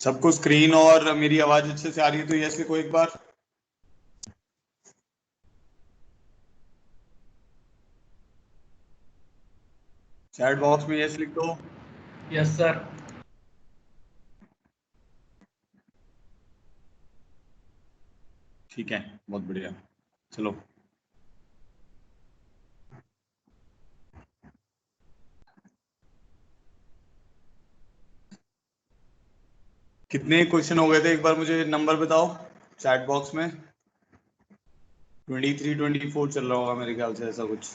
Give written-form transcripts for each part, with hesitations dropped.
सबको स्क्रीन और मेरी आवाज अच्छे से आ रही है तो यस लिखो एक बार। चैट बॉक्स में यस लिख दो। Yes sir. ठीक है, बहुत बढ़िया। चलो कितने क्वेश्चन हो गए थे एक बार मुझे नंबर बताओ चैट बॉक्स में। 23 24 चल रहा होगा मेरे ख्याल से, ऐसा कुछ।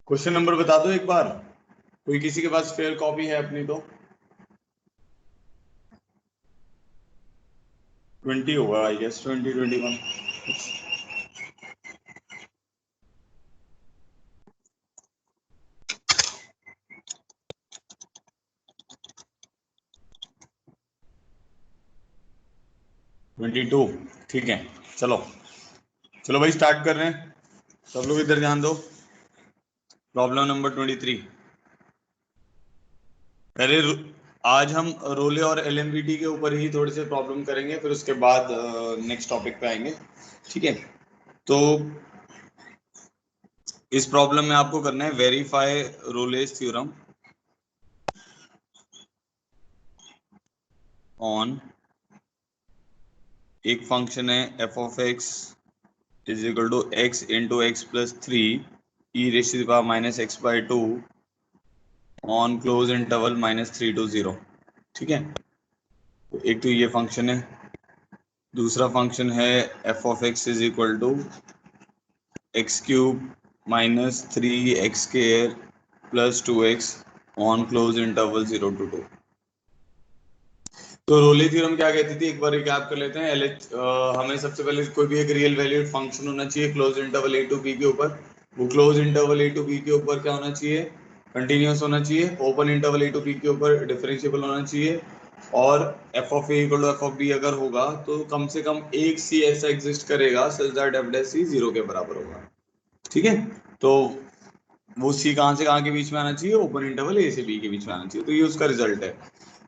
क्वेश्चन नंबर बता दो एक बार, कोई किसी के पास फेयर कॉपी है अपनी तो। 20 होगा आई गेस, 20 21। 22। ठीक है, चलो चलो भाई स्टार्ट कर रहे हैं। सब लोग इधर ध्यान दो। Problem number 23। पहले आज हम रोले और एलएमवीटी के ऊपर ही थोड़े से प्रॉब्लम करेंगे, फिर उसके बाद नेक्स्ट टॉपिक पे आएंगे। ठीक है, तो इस प्रॉब्लम में आपको करना है वेरीफाई रोलेस थ्योरम ऑन एक फंक्शन है f of x is equal to x into x plus 3 e raise to the power minus x by 2 on close interval -3 to 0। ठीक है, तो एक तो ये फंक्शन है, दूसरा फंक्शन है f of x is equal to x cube minus 3x square plus 2x on close interval 0 to 2। तो रोले थ्योरम क्या कहती थी, एक बार रिकैप कर लेते हैं। हमें सबसे पहले कोई भी एक रियल वैल्यूड फंक्शन होना चाहिए close interval a to b के ऊपर। वो close interval a to b के ऊपर क्या होना चाहिए, कंटिन्यूअस होना चाहिए। Open interval a to b के ऊपर डिफरेंशिएबल होना चाहिए। और f of a equal to f of b अगर होगा तो कम से कम एक सी ऐसा एग्जिस्ट करेगा सच दैट एफ डैश सी 0 के बराबर होगा। ठीक है, तो वो सी कहाँ से कहाँ के बीच में आना चाहिए, ओपन इंटरवल ए से बी के बीच में आना चाहिए। तो ये उसका रिजल्ट है।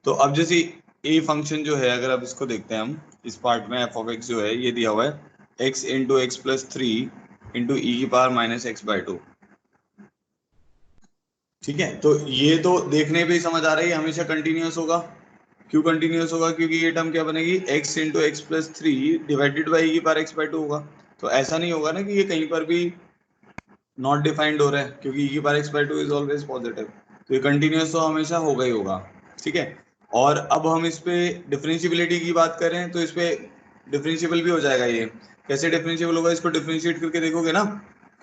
तो अब जैसे ए फंक्शन जो है, अगर अब इसको देखते हैं हम, इस पार्ट में एफ ऑफ एक्स जो है ये दिया हुआ है x into x plus 3 into e की पावर माइनस एक्स बाई 2। ठीक है, तो ये तो देखने पे ही समझ आ रहा है ये हमेशा कंटिन्यूअस होगा। क्यों कंटिन्यूअस होगा, क्योंकि ये टर्म क्या बनेगी, x into x plus 3 divided by e की पावर एक्स बाई 2 होगा। तो ऐसा नहीं होगा ना कि ये कहीं पर भी नॉट डिफाइंड हो रहा है, क्योंकि ई की power x by 2 is always positive. तो ये कंटिन्यूअस तो हमेशा होगा ही होगा। ठीक है, और अब हम इस पे डिफरेंशिएबिलिटी की बात करें तो इस पे डिफरेंशिएबल भी हो जाएगा। ये कैसे डिफरेंशिएबल होगा, इसको डिफरेंशिएट करके देखोगे ना,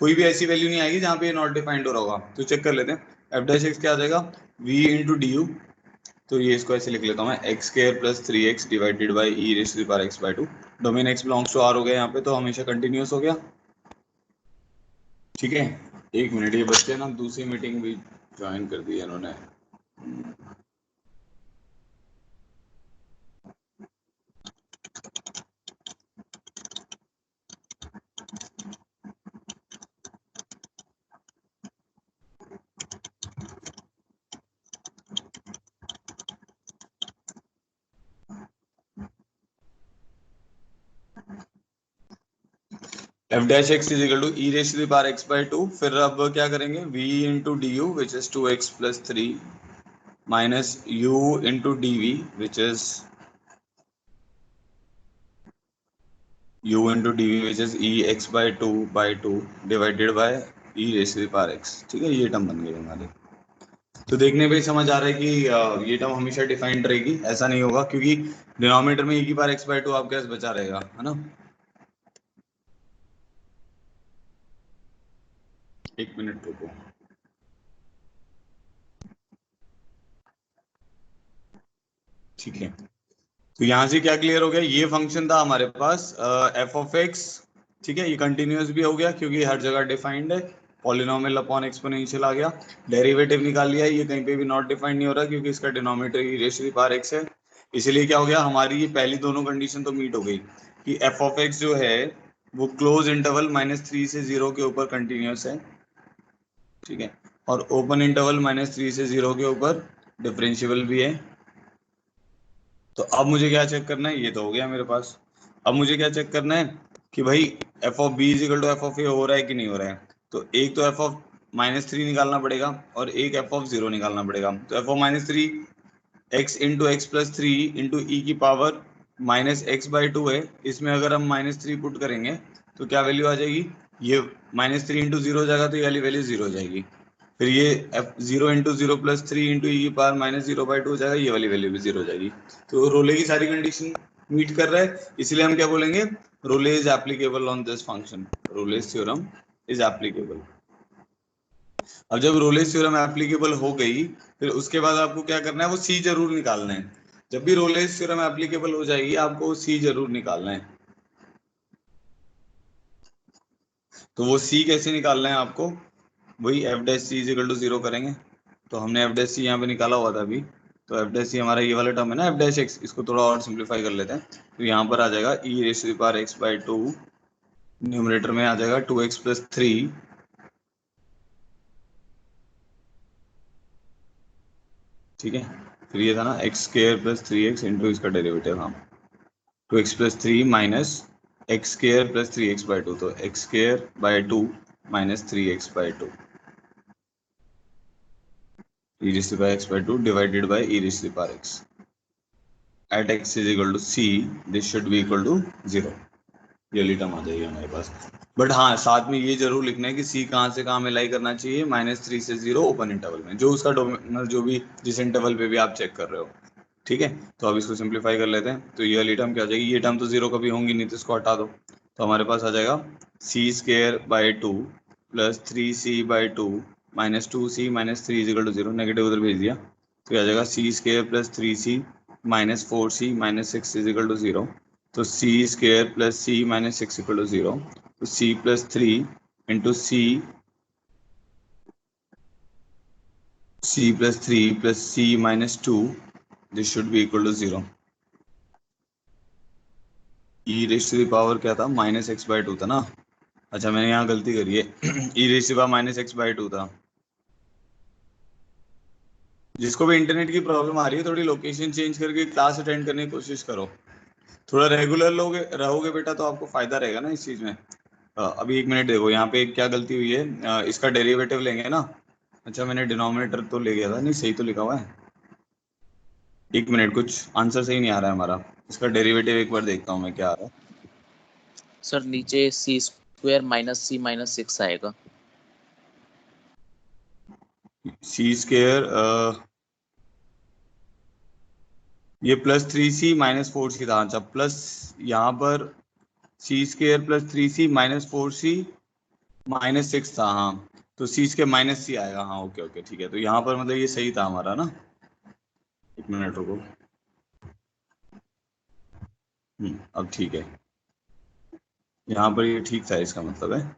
कोई भी ऐसी वैल्यू नहीं आएगी जहाँ पे नॉट डिफाइंड हो रहा होगा। तो चेक कर लेते हैं, एफ डैश एक्स क्या आ जाएगा, वी इंटू डी यू। तो ये इसको ऐसे लिख लेता हूँ मैं, x square plus 3x divided by e raise to the power x by 2। Domain x belongs to R हो गया यहाँ पे, तो हमेशा कंटिन्यूअस हो गया। ठीक है, एक मिनट, ये बच्चे ना दूसरी मीटिंग भी ज्वाइन कर दी है इन्होंने। F dash x is equal to e raise to the power x by 2। फिर अब क्या करेंगे, v into d u which is 2x plus 3 minus u into d v which is u into d v which is e x by 2 divided by e raise to the power x. ठीक है, ये term बन गई हमारी। तो देखने पे ही समझ आ रहा है कि ये टर्म हमेशा डिफाइंड रहेगी, ऐसा नहीं होगा, क्योंकि डिनोमिनेटर में ई की पावर एक्स बाई 2 आपके पास बचा रहेगा, है ना। एक मिनट रुको। ठीक है, तो यहाँ से क्या क्लियर हो गया, ये फंक्शन था हमारे पास एफ ऑफ एक्स। ठीक है, ये कंटिन्यूअस भी हो गया क्योंकि हर जगह डिफाइंड है। पॉलिनोमियल अपॉन एक्सपोनेंशियल आ गया। डेरिवेटिव निकाल लिया, ये कहीं पे भी नॉट डिफाइंड नहीं हो रहा क्योंकि इसका denominator e raise to the power x है। इसीलिए क्या हो गया, हमारी ये पहली दोनों कंडीशन तो मीट हो गई कि एफ ऑफ एक्स जो है वो क्लोज इंटरवल -3 से 0 के ऊपर कंटिन्यूअस है। ठीक है, और ओपन इंटरवल -3 से 0 के ऊपर डिफरेंशिएबल भी है। तो अब मुझे क्या चेक करना है, ये तो हो गया मेरे पास। अब मुझे क्या चेक करना है कि भाई f of b is equal to f of a हो रहा है कि नहीं हो रहा है। तो एक तो एफ ऑफ -3 निकालना पड़ेगा और एक एफ ऑफ 0 निकालना पड़ेगा। तो f of -3 x into x plus 3 into e की पावर -x/2 है। इसमें अगर हम -3 पुट करेंगे तो क्या वैल्यू आ जाएगी, ये -3 इंटू 0 हो जाएगा तो ये वाली वैल्यू 0 हो जाएगी। फिर ये 0 इंटू 0 प्लस 3 इंटू ई की पावर -0/2 हो जाएगा, ये वाली वैल्यू भी 0 हो जाएगी। तो रोले की सारी कंडीशन मीट कर रहा है, इसलिए हम क्या बोलेंगे, Rolle is applicable on this function, Rolle's theorem is applicable. अब जब रोलेस थ्योरम एप्लीकेबल हो गई, फिर उसके बाद आपको क्या करना है, वो सी जरूर निकालना है। जब भी रोलेस थ्योरम एप्लीकेबल हो जाएगी आपको सी जरूर निकालना है। तो वो सी कैसे निकालना है आपको, वही f dash c is equal to 0 करेंगे। तो हमने एफ डैश सी यहाँ पे निकाला हुआ था अभी। तो एफ डैश सी हमारा ये वाला टर्म है ना, एफ डैश एक्स, इसको थोड़ा और सिंप्लीफाई कर लेते हैं। तो यहाँ पर आ जाएगा e raise to the power x/2, numerator में आ जाएगा 2x प्लस 3, ठीक है। फिर ये था ना x square plus 3x into इसका डेरिवेटिव, हाँ 2x plus 3 minus x square plus 3x/2, तो x square by 2 minus 3x/2 e raised to the power x/2 divided by e raised to the power x at x is equal to c, this should be equal to 0। ये वाली term आ जाएगी हमारे पास। But हाँ, साथ में ये जरूर लिखना है कि c कहाँ से कहाँ में लाई करना चाहिए, -3 से 0 ओपन इंटरवल में, जो उसका डोमेन जो भी जिस इंटरवल पे भी आप चेक कर रहे हो, ठीक है। तो अब इसको सिंप्लीफाई कर लेते हैं। तो ये वाली टर्म क्या आ जाएगी, ये टर्म तो 0 कभी होंगी नहीं, तो इसको हटा दो। तो हमारे पास आ जाएगा c²/2 plus 3c/2 minus 2c minus 3 is equal to 0, negative उधर भेज दिया। तो आ जाएगा c² plus 3c minus 4c minus 6 is equal to 0। तो c² plus c minus 6 equal to 0। तो c plus 3 into c plus 3 plus c minus 2, this should be equal to 0। E raise to the power क्या था, -x/2 था ना। अच्छा मैंने यहाँ गलती करी है e raise to the power -x/2 था। जिसको भी इंटरनेट की प्रॉब्लम आ रही है, थोड़ी लोकेशन चेंज करके क्लास अटेंड करने की कोशिश करो। थोड़ा रेगुलर लोगे रहोगे बेटा तो आपको फायदा रहेगा ना इस चीज में। अभी 1 मिनट देखो, यहाँ पे क्या गलती हुई है, इसका डेरिवेटिव लेंगे ना। अच्छा मैंने डिनोमिनेटर तो ले गया था, नहीं सही तो लिखा हुआ है। 1 मिनट, कुछ आंसर सही नहीं आ रहा है हमारा। इसका डेरिवेटिव एक बार देखता हूँ मैं क्या आ रहा सर नीचे c² माइनस c माइनस 6 आएगा। है। c², ये +3c माइनस 4c था। अच्छा प्लस यहाँ पर c² plus 3c minus 4c minus 6 था, हाँ। तो c² माइनस c आएगा, हाँ ओके ओके ठीक है। तो यहाँ पर मतलब ये सही था हमारा ना। 1 मिनट रुको, अब ठीक है। यहाँ पर ये ठीक था, इसका मतलब है।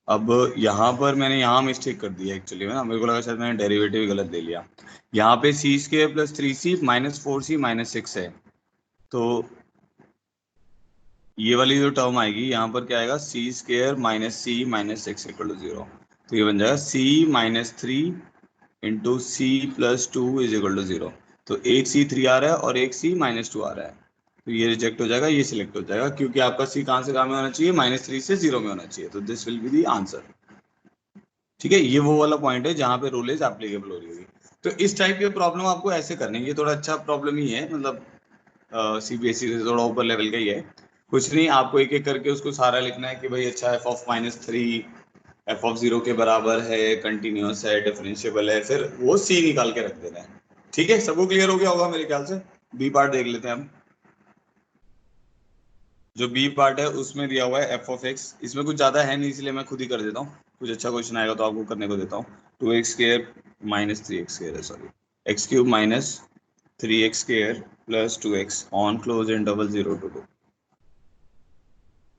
अब यहाँ पर मैंने यहाँ मिस्टेक कर दी है एक्चुअली में ना, मेरे को लगा शायद मैंने डेरिवेटिव गलत ले लिया। यहाँ पे c² plus 3c minus 4c minus 6 है। तो ये वाली जो टर्म आएगी यहाँ पर क्या आएगा, c² minus c minus 6 equal to 0। तो ये बन जाएगा c minus 3 into c plus 2 is equal to 0। तो एक c3 आ रहा है और एक c माइनस 2 आ रहा है। तो ये रिजेक्ट हो जाएगा, ये सिलेक्ट हो जाएगा, क्योंकि आपका c कहाँ से कहाँ में होना चाहिए, -3 से 0 में होना चाहिए। तो this will be the answer, ठीक है। ये वो वाला पॉइंट है जहाँ पे रूल इज एप्लीकेबल हो रही होगी। तो इस टाइप की प्रॉब्लम आपको ऐसे करनी है, ये थोड़ा अच्छा प्रॉब्लम ही है, मतलब सीबीएसई से थोड़ा ऊपर लेवल का ही है। कुछ नहीं, आपको एक एक करके उसको सारा लिखना है कि भाई अच्छा एफ ऑफ -3 एफ ऑफ 0 के बराबर है, कंटिन्यूअस है, डिफरेंशिएबल है, फिर वो सी निकाल के रख देना है। ठीक है, सबको क्लियर हो गया होगा मेरे ख्याल से। बी पार्ट देख लेते हैं हम। जो बी पार्ट है उसमें दिया हुआ है एफ ऑफ एक्स, इसमें कुछ ज्यादा है नहीं इसलिए मैं खुद ही कर देता हूँ। कुछ अच्छा क्वेश्चन आएगा तो आपको करने को देता हूँ। 2x² माइनस 3x² है, sorry x³ minus 3x² plus 2x on close interval 0 to 2।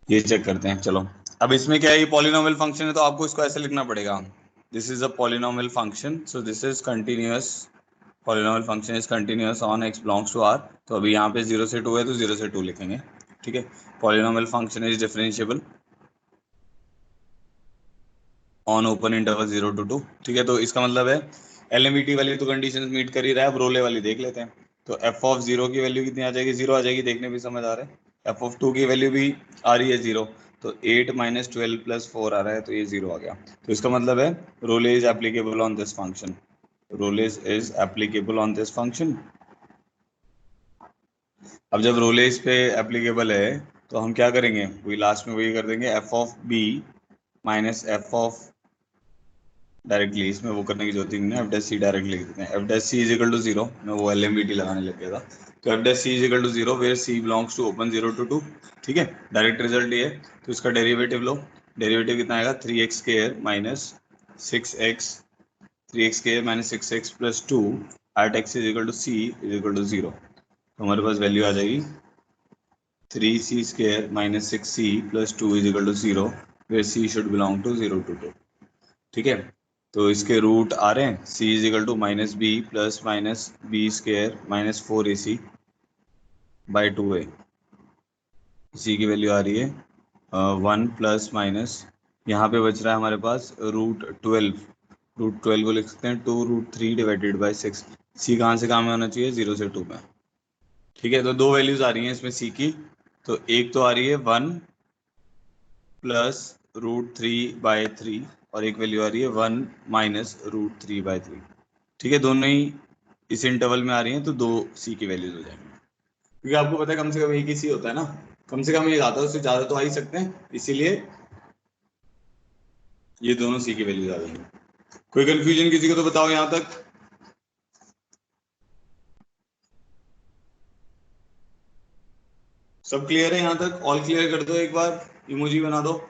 ये चेक करते हैं चलो। अब इसमें क्या है, ये पॉलिनोमियल फंक्शन है तो आपको इसको ऐसे लिखना पड़ेगा, this is a polynomial function, so this is continuous, polynomial function is continuous on x belongs to r। तो अभी यहाँ पे 0 से 2 है तो 0 से 2 लिखेंगे, ठीक है। Polynomial function is differentiable on open interval 0 to 2। ठीक है, तो इसका मतलब है एलएमवीटी वाली तो कंडीशंस मीट कर ही रहा है। अब रोले वाली देख लेते हैं। तो एफ ऑफ जीरो की वैल्यू कितनी आ जाएगी? जीरो आ जाएगी, देखने भी समझ आ रहा है। एफ ऑफ टू की वैल्यू भी आ रही है जीरो, तो 8 माइनस 12 प्लस 4 आ रहा है, तो ये जीरो आ गया। तो इसका मतलब है Rolle is applicable on this function. Rolle's is applicable on this function. अब जब रोलेज पे एप्लीकेबल है तो हम क्या करेंगे? वही लास्ट में वही कर देंगे, f of b minus f of, directly इसमें वो करने की जरूरत ही नहीं है, एफ डैश सी डायरेक्ट लिख देते हैं। F dash c is equal to zero, मैं वो एल एम बी टी लगाने लग गया था। तो f dash c is equal to zero where c belongs to open 0 to 2। ठीक है, डायरेक्ट रिजल्ट ये है। तो इसका डेरिवेटिव लो। डेरिवेटिव कितना आएगा? 3x² minus 6x, 3x² minus 6x plus 2 at x is equal to c is equal to zero. तो हमारे पास वैल्यू आ जाएगी 3c² minus 6c plus 2 is equal to zero where c should belong to 0 to 2। ठीक है, तो इसके root आ रहे हैं, c is equal to minus b plus minus b square minus 4ac by 2a। c की value आ रही है 1 प्लस माइनस, यहाँ पे बच रहा है हमारे पास रूट 12। रूट 12 को लिख सकते हैं 2√3 डिवाइडेड बाई 6। c कहाँ से कहाँ में होना चाहिए? 0 से 2 में। ठीक है, तो दो वैल्यूज आ रही हैं इसमें c की। तो एक तो आ रही है 1 प्लस √3/3, और एक वैल्यू आ रही है 1 माइनस √3/3। ठीक है, दोनों ही इस इंटरवल में आ रही हैं, तो दो सी की वैल्यूज हो जाएंगी। क्योंकि आपको पता है कम से कम एक ही सी होता है ना, कम से कम एक आता है, उससे ज्यादा तो आ ही सकते हैं, इसीलिए ये दोनों सी की वैल्यूज आ जाएंगी। कोई कंफ्यूजन किसी को तो बताओ यहाँ तक। सब क्लियर है यहाँ तक? ऑल क्लियर कर दो, एक बार इमोजी बना दो।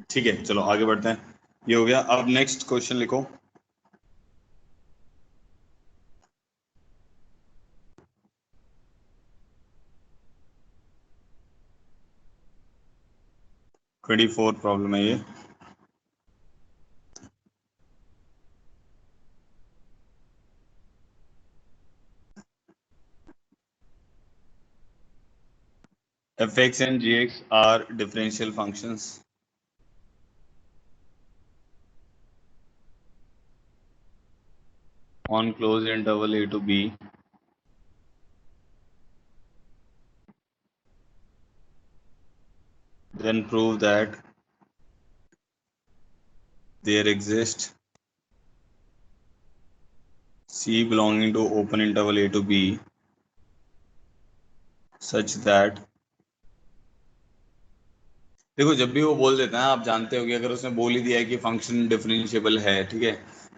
ठीक है, चलो आगे बढ़ते हैं। ये हो गया, अब नेक्स्ट क्वेश्चन लिखो। ट्वेंटी फोर प्रॉब्लम है ये। F x and g x are differential functions on closed interval a to b, then prove that there exists c belonging to open interval a to b such that, देखो जब भी वो बोल देता है आप जानते हो कि अगर उसने बोल ही दिया है कि फंक्शन डिफरेंशिएबल है, ठीक है,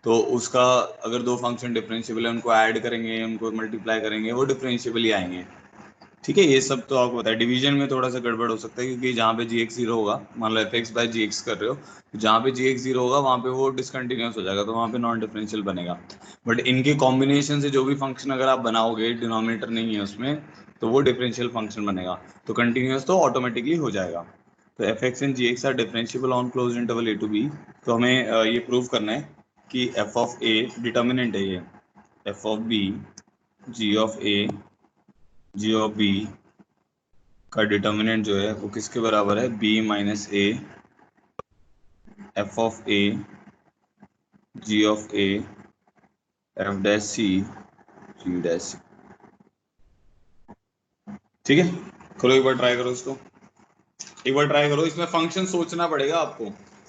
तो उसका अगर दो फंक्शन डिफरेंशिएबल है उनको ऐड करेंगे, उनको मल्टीप्लाई करेंगे, वो डिफरेंशिएबल ही आएंगे। ठीक है, ये सब तो आपको पता है। डिवीजन में थोड़ा सा गड़बड़ हो सकता है, क्योंकि जहाँ पे जी एक्स जीरो होगा, मान लो f x by g x कर रहे हो, तो जहाँ पे जी एक्स जीरो होगा वहाँ पे वो डिसकंटिन्यूस हो जाएगा, तो वहाँ पे नॉन डिफरेंशियल बनेगा। बट इनके कॉम्बिनेशन से जो भी फंक्शन अगर आप बनाओगे, डिनोमिनेटर नहीं है उसमें, तो वो डिफरेंशियल फंक्शन बनेगा, तो कंटिन्यूस तो ऑटोमेटिकली हो जाएगा। तो f x and g x are differentiable on close interval a to b. तो हमें ये प्रूव करना है कि एफ ऑफ ए डिटर्मिनेंट है ये, f of b g of a g of b का डिटर्मिनेंट जो है वो किसके बराबर है? b minus a f of a g of a f dash c g dash c. ठीक है, करो एक बार ट्राई करो इसको, एक बार ट्राई करो। इसमें फंक्शन सोचना पड़ेगा आपको।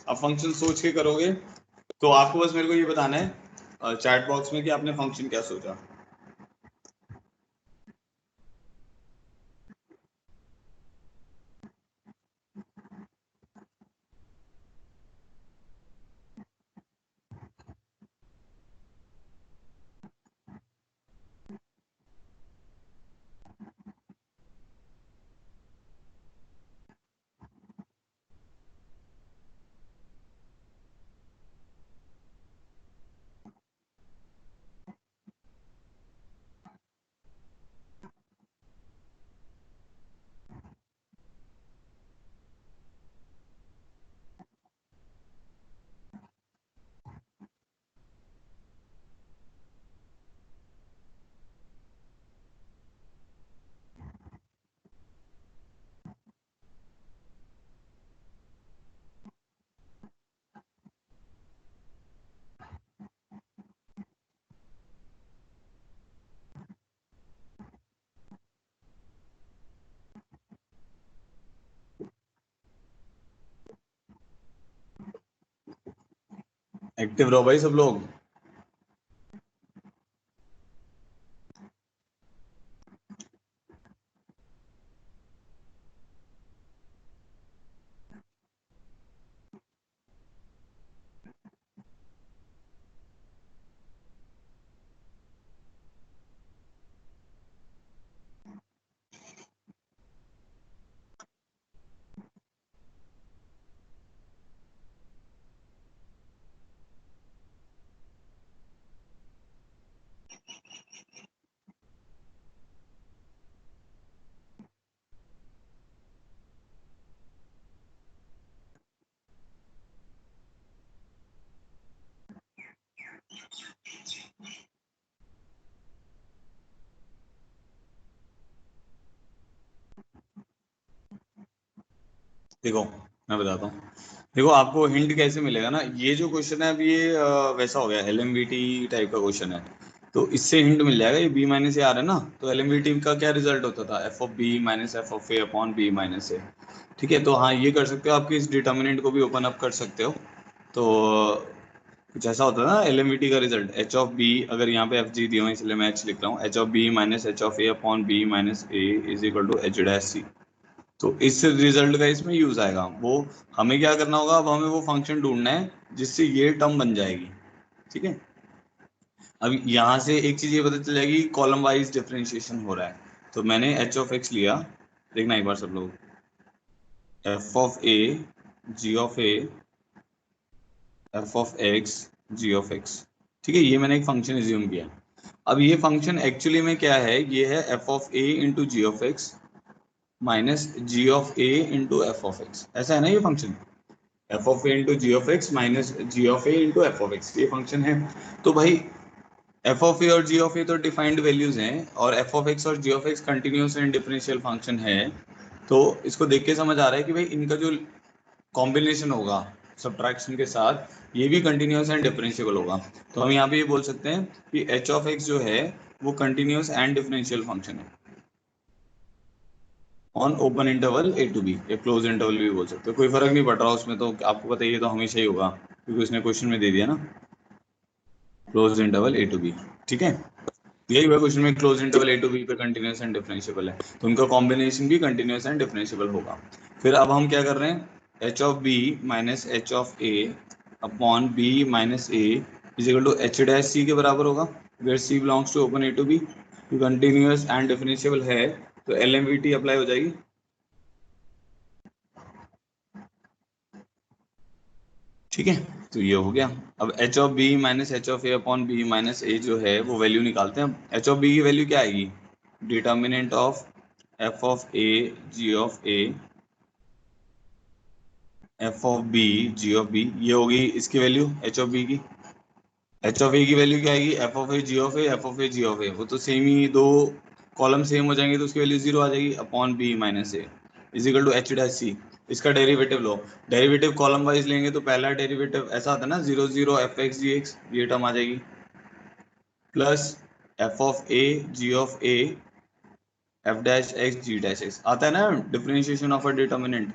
अब फंक्शन सोच के करोगे तो आपको बस मेरे को ये बताना है चैट बॉक्स में कि आपने फंक्शन क्या सोचा। एक्टिव रहो भाई सब लोग। देखो मैं बताता हूँ। देखो आपको हिंट कैसे मिलेगा ना, ये जो क्वेश्चन है अब ये वैसा हो गया, एलएमवीटी टाइप का क्वेश्चन है। तो इससे हिंट मिल जाएगा, ये बी माइनस ए आ रहा है ना, तो एलएमवीटी का क्या रिजल्ट होता था, f of b minus f of a upon b minus a. ठीक है, तो हाँ ये कर सकते हो, आपके इस डिटर्मिनेंट को भी ओपन अप कर सकते हो। तो कुछ ऐसा होता है ना एलएमवीटी का रिजल्ट, एच ऑफ बी, अगर यहाँ पे एफ जी दिया हो इसलिए मैं एच लिख रहा हूँ, h of b minus h of a upon b minus a is equal to h dash c. तो इस रिजल्ट का इसमें यूज आएगा। वो हमें क्या करना होगा, अब हमें वो फंक्शन ढूंढना है जिससे ये टर्म बन जाएगी। ठीक है, अब यहाँ से एक चीज ये पता चल जाएगी, कॉलम वाइज डिफरेंशिएशन हो रहा है। तो मैंने एच ऑफ एक्स लिया, देखना एक बार सब लोग, f of a g of a f of x g of x. ठीक है, ये मैंने एक फंक्शन एज्यूम किया। अब ये फंक्शन एक्चुअली में क्या है, ये है f of a into g of x minus g of a into f of x, ऐसा है ना ये function, f of a into g of x minus g of a into f of x, ये function है। तो भाई f of ए और g of ए तो डिफाइंड वैल्यूज हैं, और एफ ऑफ एक्स और g of x continuous and differential function है। तो इसको देख के समझ आ रहा है कि भाई इनका जो कॉम्बिनेशन होगा सब्ट्रैक्शन के साथ, ये भी कंटिन्यूस एंड डिफरेंशियल होगा। तो हम यहाँ पे ये बोल सकते हैं कि एच ऑफ एक्स जो है वो कंटिन्यूस एंड डिफरेंशियल फंक्शन है on open interval a to b, या क्लोज इंटरवल भी बोल सकते हो, कोई फर्क नहीं पड़ रहा उसमें, तो आपको पता ही है, तो हमेशा ही होगा क्योंकि उसने क्वेश्चन में दे दिया ना, close interval a to b. ठीक है, यही हुआ क्वेश्चन में, close interval a to b पे कंटिन्यूस एंड डिफरेंशिएबल है, तो उनका कॉम्बिनेशन भी कंटिन्यूस एंड डिफरेंशिएबल होगा। फिर अब हम क्या कर रहे हैं, h of b minus h of a upon b minus a is equal to h dash c के बराबर होगा, where c belongs to open a to b. Continuous and differentiable है तो L M V T apply हो जाएगी। ठीक है, तो ये हो गया। अब h of b minus h of a upon b minus a जो है वो वैल्यू निकालते हैं। एच ऑफ बी की वैल्यू क्या आएगी, determinant of f of a g of a f of b g of b, ये होगी इसकी वैल्यू एच ऑफ बी की। एच ऑफ ए की वैल्यू क्या आएगी, f of a g of a f of a g of a, वो तो same ही, दो कॉलम सेम हो जाएंगे तो उसकी वैल्यू जीरो आ जाएगी, upon b minus a is equal to h dash c. इसका डेरिवेटिव लो, डेरिवेटिव कॉलम वाइज लेंगे तो पहला डेरिवेटिव ऐसा आता है ना, zero zero f x g x, ये टर्म आ जाएगी, plus f of a g of a f dash x g dash x, आता है ना डिफरेंशिएशन ऑफ अ डिटर्मिनेंट।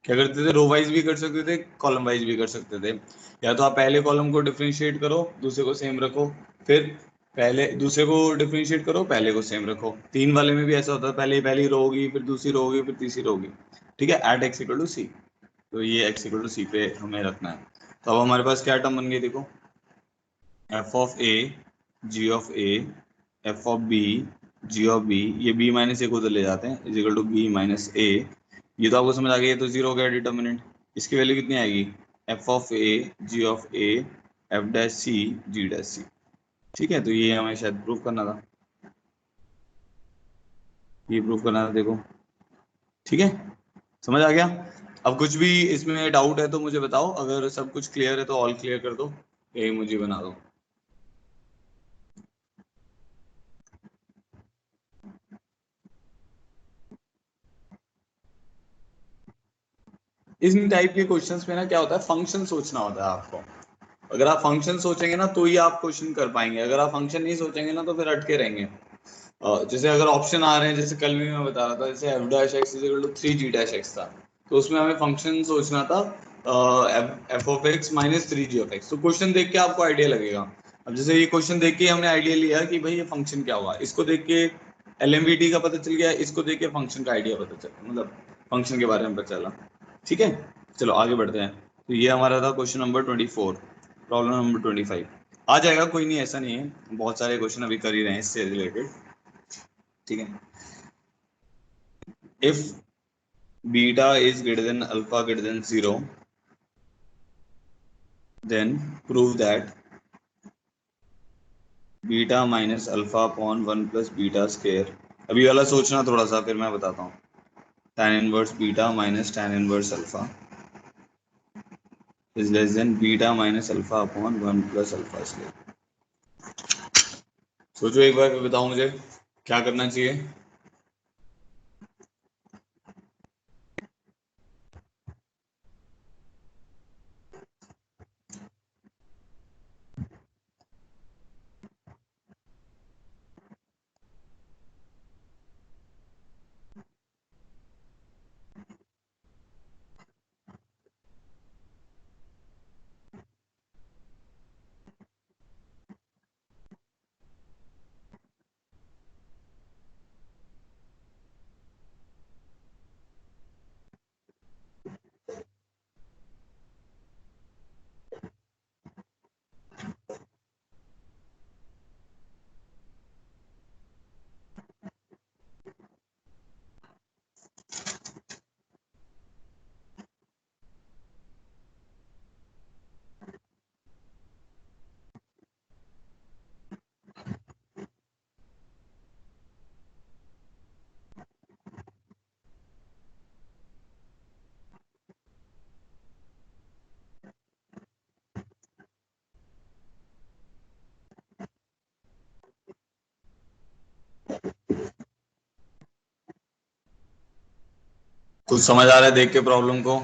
क्या करते थे, रो वाइज भी कर सकते थे, कॉलम वाइज भी कर सकते थे। या तो आप पहले कॉलम को डिफरेंशिएट करो, दूसरे को सेम रखो, फिर पहले दूसरे को डिफरेंशिएट करो, पहले को सेम रखो। तीन वाले में भी ऐसा होता है, पहले पहली रो होगी, फिर दूसरी रो होगी, फिर तीसरी रो होगी। ठीक है, at x equal to c, तो ये एक्स इक्वल टू सी पे हमें रखना है। तो अब हमारे पास क्या टर्म बन गई, देखो, f of a g of a f of b g of b, ये बी माइनस ए को उधर ले जाते हैं, is equal to b minus a. ये तो आपको समझ आ गया, ये तो जीरो हो गया डिटर्मिनेंट। इसकी वैल्यू कितनी आएगी, f of a g of a f dash c g dash c. ठीक है, तो ये हमें शायद प्रूव करना था, ये प्रूव करना था, देखो। ठीक है, समझ आ गया। अब कुछ भी इसमें डाउट है तो मुझे बताओ, अगर सब कुछ क्लियर है तो ऑल क्लियर कर दो, यही मुझे बना दो। इस टाइप के क्वेश्चंस में ना क्या होता है, फंक्शन सोचना होता है आपको। अगर आप फंक्शन सोचेंगे ना तो ही आप क्वेश्चन कर पाएंगे, अगर आप फंक्शन नहीं सोचेंगे ना तो फिर अटके रहेंगे। जैसे अगर ऑप्शन आ रहे हैं, जैसे कल भी मैं बता रहा था, जैसे f dash x is equal to three g dash x था, तो उसमें हमें फंक्शन सोचना था f of x minus 3g(x). तो क्वेश्चन देख के आपको आइडिया लगेगा। अब जैसे ये क्वेश्चन देख के हमने आइडिया लिया कि भाई ये फंक्शन क्या हुआ, इसको देख के एलएमवीटी का पता चल गया, इसको देख के फंक्शन का आइडिया पता चला, मतलब फंक्शन के बारे में पता चला। ठीक है, चलो आगे बढ़ते हैं। तो ये हमारा था क्वेश्चन नंबर 24। प्रॉब्लम नंबर 25 आ जाएगा, कोई नहीं, ऐसा नहीं है, बहुत सारे क्वेश्चन अभी कर ही रहे हैं इससे रिलेटेड। ठीक है, if beta is greater then alpha greater than 0, then prove that beta minus alpha upon 1 plus beta square. अभी वाला सोचना थोड़ा सा, फिर मैं बताता हूँ। tan inverse beta minus tan inverse alpha is less than beta minus alpha upon 1 plus alpha square. सोचो एक बार, फिर बताओ मुझे क्या करना चाहिए। कुछ समझ आ रहा है देख के प्रॉब्लम को?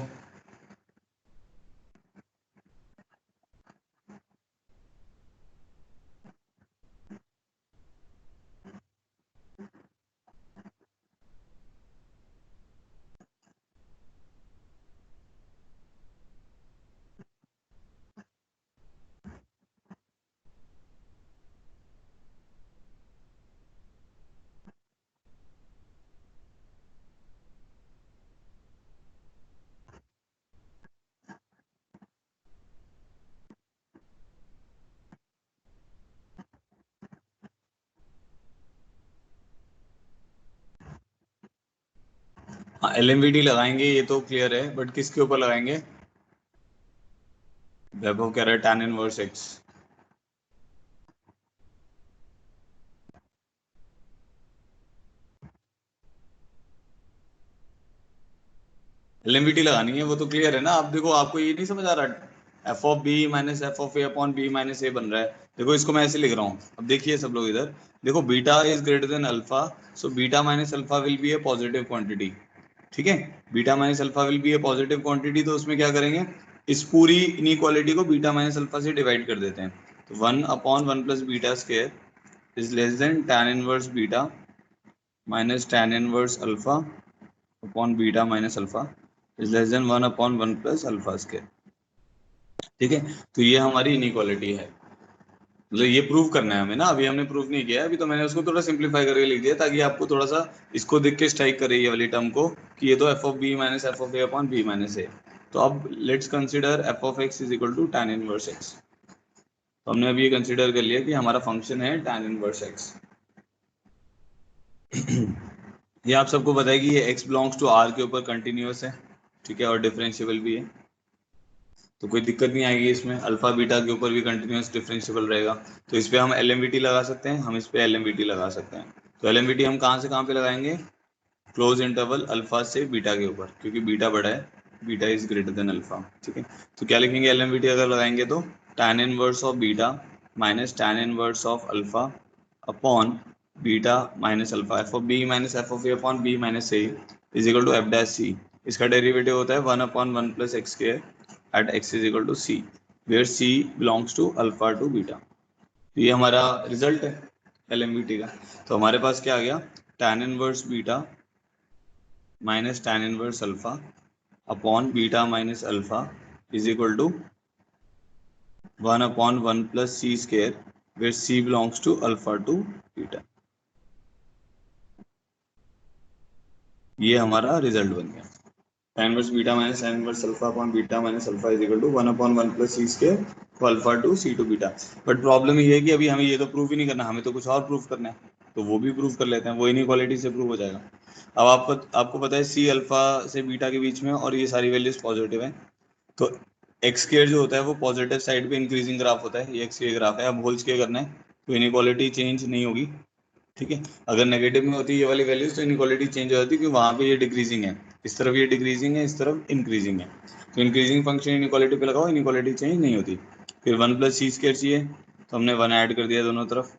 हाँ, एलएमवीटी लगाएंगे, ये तो क्लियर है, बट किसके ऊपर लगाएंगे? वैभव कह रहा है tan इनवर्स एक्स। एलएमवीटी लगानी है, वो तो क्लियर है ना। आप देखो, आपको ये नहीं समझ आ रहा, f of b minus f of a upon b minus a बन रहा है। देखो इसको मैं ऐसे लिख रहा हूँ, अब देखिए सब लोग इधर देखो, beta is greater then alpha, so beta minus alpha will be A positive quantity. ठीक है, beta minus alpha will be A positive quantity, तो उसमें क्या करेंगे, इस पूरी इनइक्वालिटी को बीटा माइनस अल्फा से डिवाइड कर देते हैं। तो 1 upon 1 plus beta square is less then tan inverse beta minus tan inverse alpha upon beta minus alpha is less then 1 upon 1 plus alpha square. ठीक है, तो ये हमारी इनइक्वालिटी है, मतलब ये प्रूव करना है हमें ना। अभी हमने प्रूव नहीं किया है, अभी तो मैंने उसको थोड़ा सिंप्लीफाई करके लिख दिया, ताकि आपको थोड़ा सा इसको देख के स्ट्राइक करे ये वाली टर्म को, कि ये तो f of b minus f of a upon b minus a. तो अब let's consider f of x is equal to tan inverse x. तो हमने अभी ये कंसीडर कर लिया कि हमारा फंक्शन है tan इनवर्स एक्स। ये आप सबको पता है कि ये x बिलोंग्स टू r के ऊपर कंटिन्यूअस है, ठीक है, और डिफरेंशिएबल भी है, तो कोई दिक्कत नहीं आएगी इसमें। अल्फा बीटा के ऊपर भी कंटिन्यूअस डिफरेंशिएबल रहेगा, तो इस पे हम एलएमवीटी लगा सकते हैं, हम इस पे एलएमवीटी लगा सकते हैं। तो एलएमवीटी हम कहाँ से कहाँ पे लगाएंगे? क्लोज इंटरवल अल्फा से बीटा के ऊपर, क्योंकि बीटा बड़ा है, beta is greater then alpha. ठीक है, तो क्या लिखेंगे एलएमवीटी अगर लगाएंगे तो tan inverse of beta minus tan inverse of alpha upon beta minus alpha f of b minus f of a upon b minus a is equal to f dash c. इसका derivative होता है 1 upon 1 plus x square at x is equal to c, where c belongs to alpha to beta. ये हमारा result है एलएमवीटी का। तो हमारे पास क्या आ गया, tan inverse beta minus tan inverse alpha upon beta minus alpha is equal to 1/1 plus c square where c belongs to alpha to beta। ये हमारा रिजल्ट बन गया। tan inverse beta minus tan inverse alpha upon beta minus alpha is equal to 1/1 plus c square तो alpha to c to beta. But problem ये है कि अभी हमें ये तो प्रूव ही नहीं करना, हमें तो कुछ और प्रूव करना है, तो वो भी प्रूव कर लेते हैं, वो इनइक्वालिटी से प्रूव हो जाएगा। अब आपको पता है c अल्फा से बीटा के बीच में और ये सारी वैल्यूज पॉजिटिव है, तो एक्स स्क्वायर जो होता है वो पॉजिटिव साइड पे इंक्रीजिंग ग्राफ होता है, ये एक्स स्क्वायर ग्राफ है। अब होल स्क्वायर करना है तो इनइक्वालिटी चेंज नहीं होगी, ठीक है। अगर नेगेटिव में होती है ये वाली वैल्यूज तो इनइक्वालिटी चेंज हो जाती है, क्योंकि वहाँ पे ये डिक्रीजिंग है, इस तरफ ये डिक्रीजिंग है, इस तरफ इंक्रीजिंग है, तो इंक्रीजिंग फंक्शन इनइक्वालिटी पे लगाओ, इनइक्वालिटी चेंज नहीं होती। फिर 1 प्लस सी स्क्वायर चाहिए, तो हमने 1 ऐड कर दिया दोनों तरफ।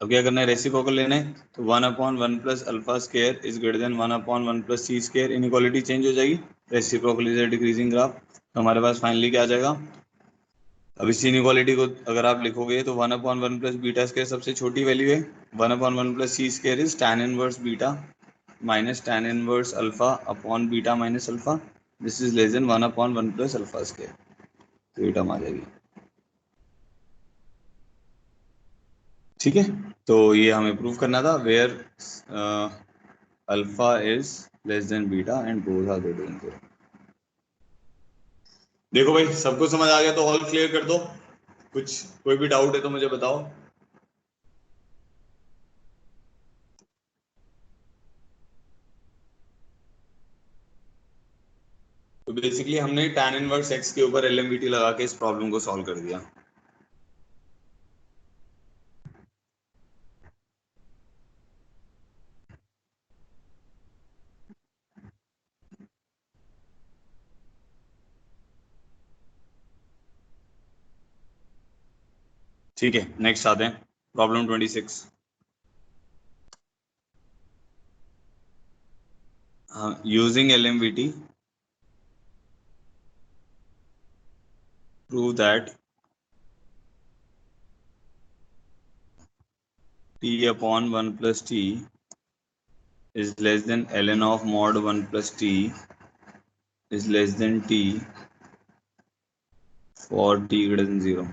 अब क्या करना है, रेसिप्रोकल लेना है, तो 1/1 plus alpha square is greater than 1/1 plus c square, inequality change हो जाएगी, reciprocal is a decreasing graph. तो हमारे पास फाइनली क्या आ जाएगा, अब इस इनइक्वालिटी को अगर आप लिखोगे तो 1/1 प्लस बीटा स्क्वायर सबसे छोटी वैल्यू है, 1/1 plus c square is tan inverse beta minus tan inverse alpha upon beta minus alpha, this is less than 1/1 plus alpha square, तो ये टर्म आ जाएगी। ठीक है, तो ये हमें प्रूव करना था, where alpha is less than beta and both are greater than 0। देखो भाई, सबको समझ आ गया तो ऑल क्लियर कर दो, कुछ कोई भी डाउट है तो मुझे बताओ। तो बेसिकली हमने tan इनवर्स x के ऊपर एलएमवीटी लगा के इस प्रॉब्लम को सॉल्व कर दिया। ठीक है, नेक्स्ट आते हैं प्रॉब्लम 26। हाँ, using LMVT prove that t upon 1 plus t is less than ln of mod 1 plus t is less than t for t greater than 0।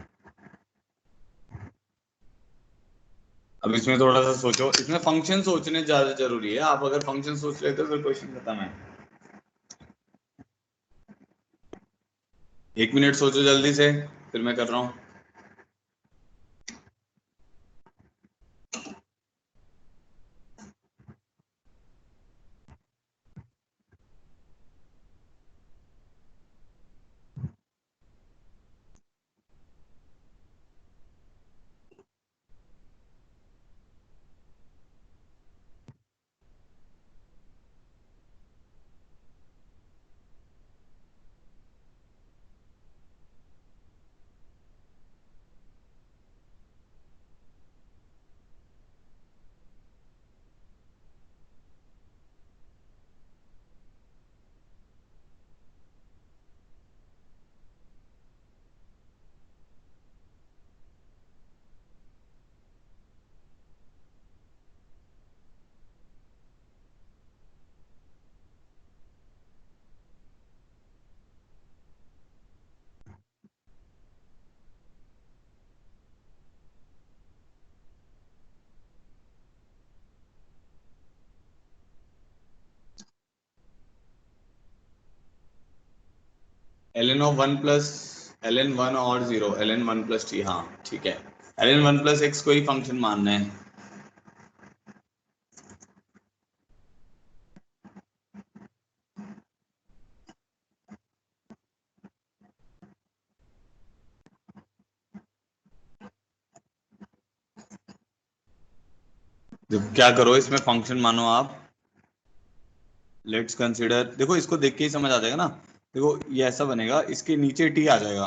अब इसमें थोड़ा सा सोचो, इसमें फंक्शन सोचने ज्यादा जरूरी है, आप अगर फंक्शन सोच लेते हो फिर क्वेश्चन खत्म है। 1 मिनट सोचो जल्दी से, फिर मैं कर रहा हूँ। ln ऑफ 1 प्लस ln 1 और 0 ln 1 प्लस t, हाँ ठीक है, ln 1 प्लस x को ही फंक्शन मानना है। जब क्या करो, इसमें फंक्शन मानो आप, लेट्स कंसीडर, देखो इसको देख के ही समझ आ जाएगा ना। देखो ये ऐसा बनेगा, इसके नीचे टी आ जाएगा।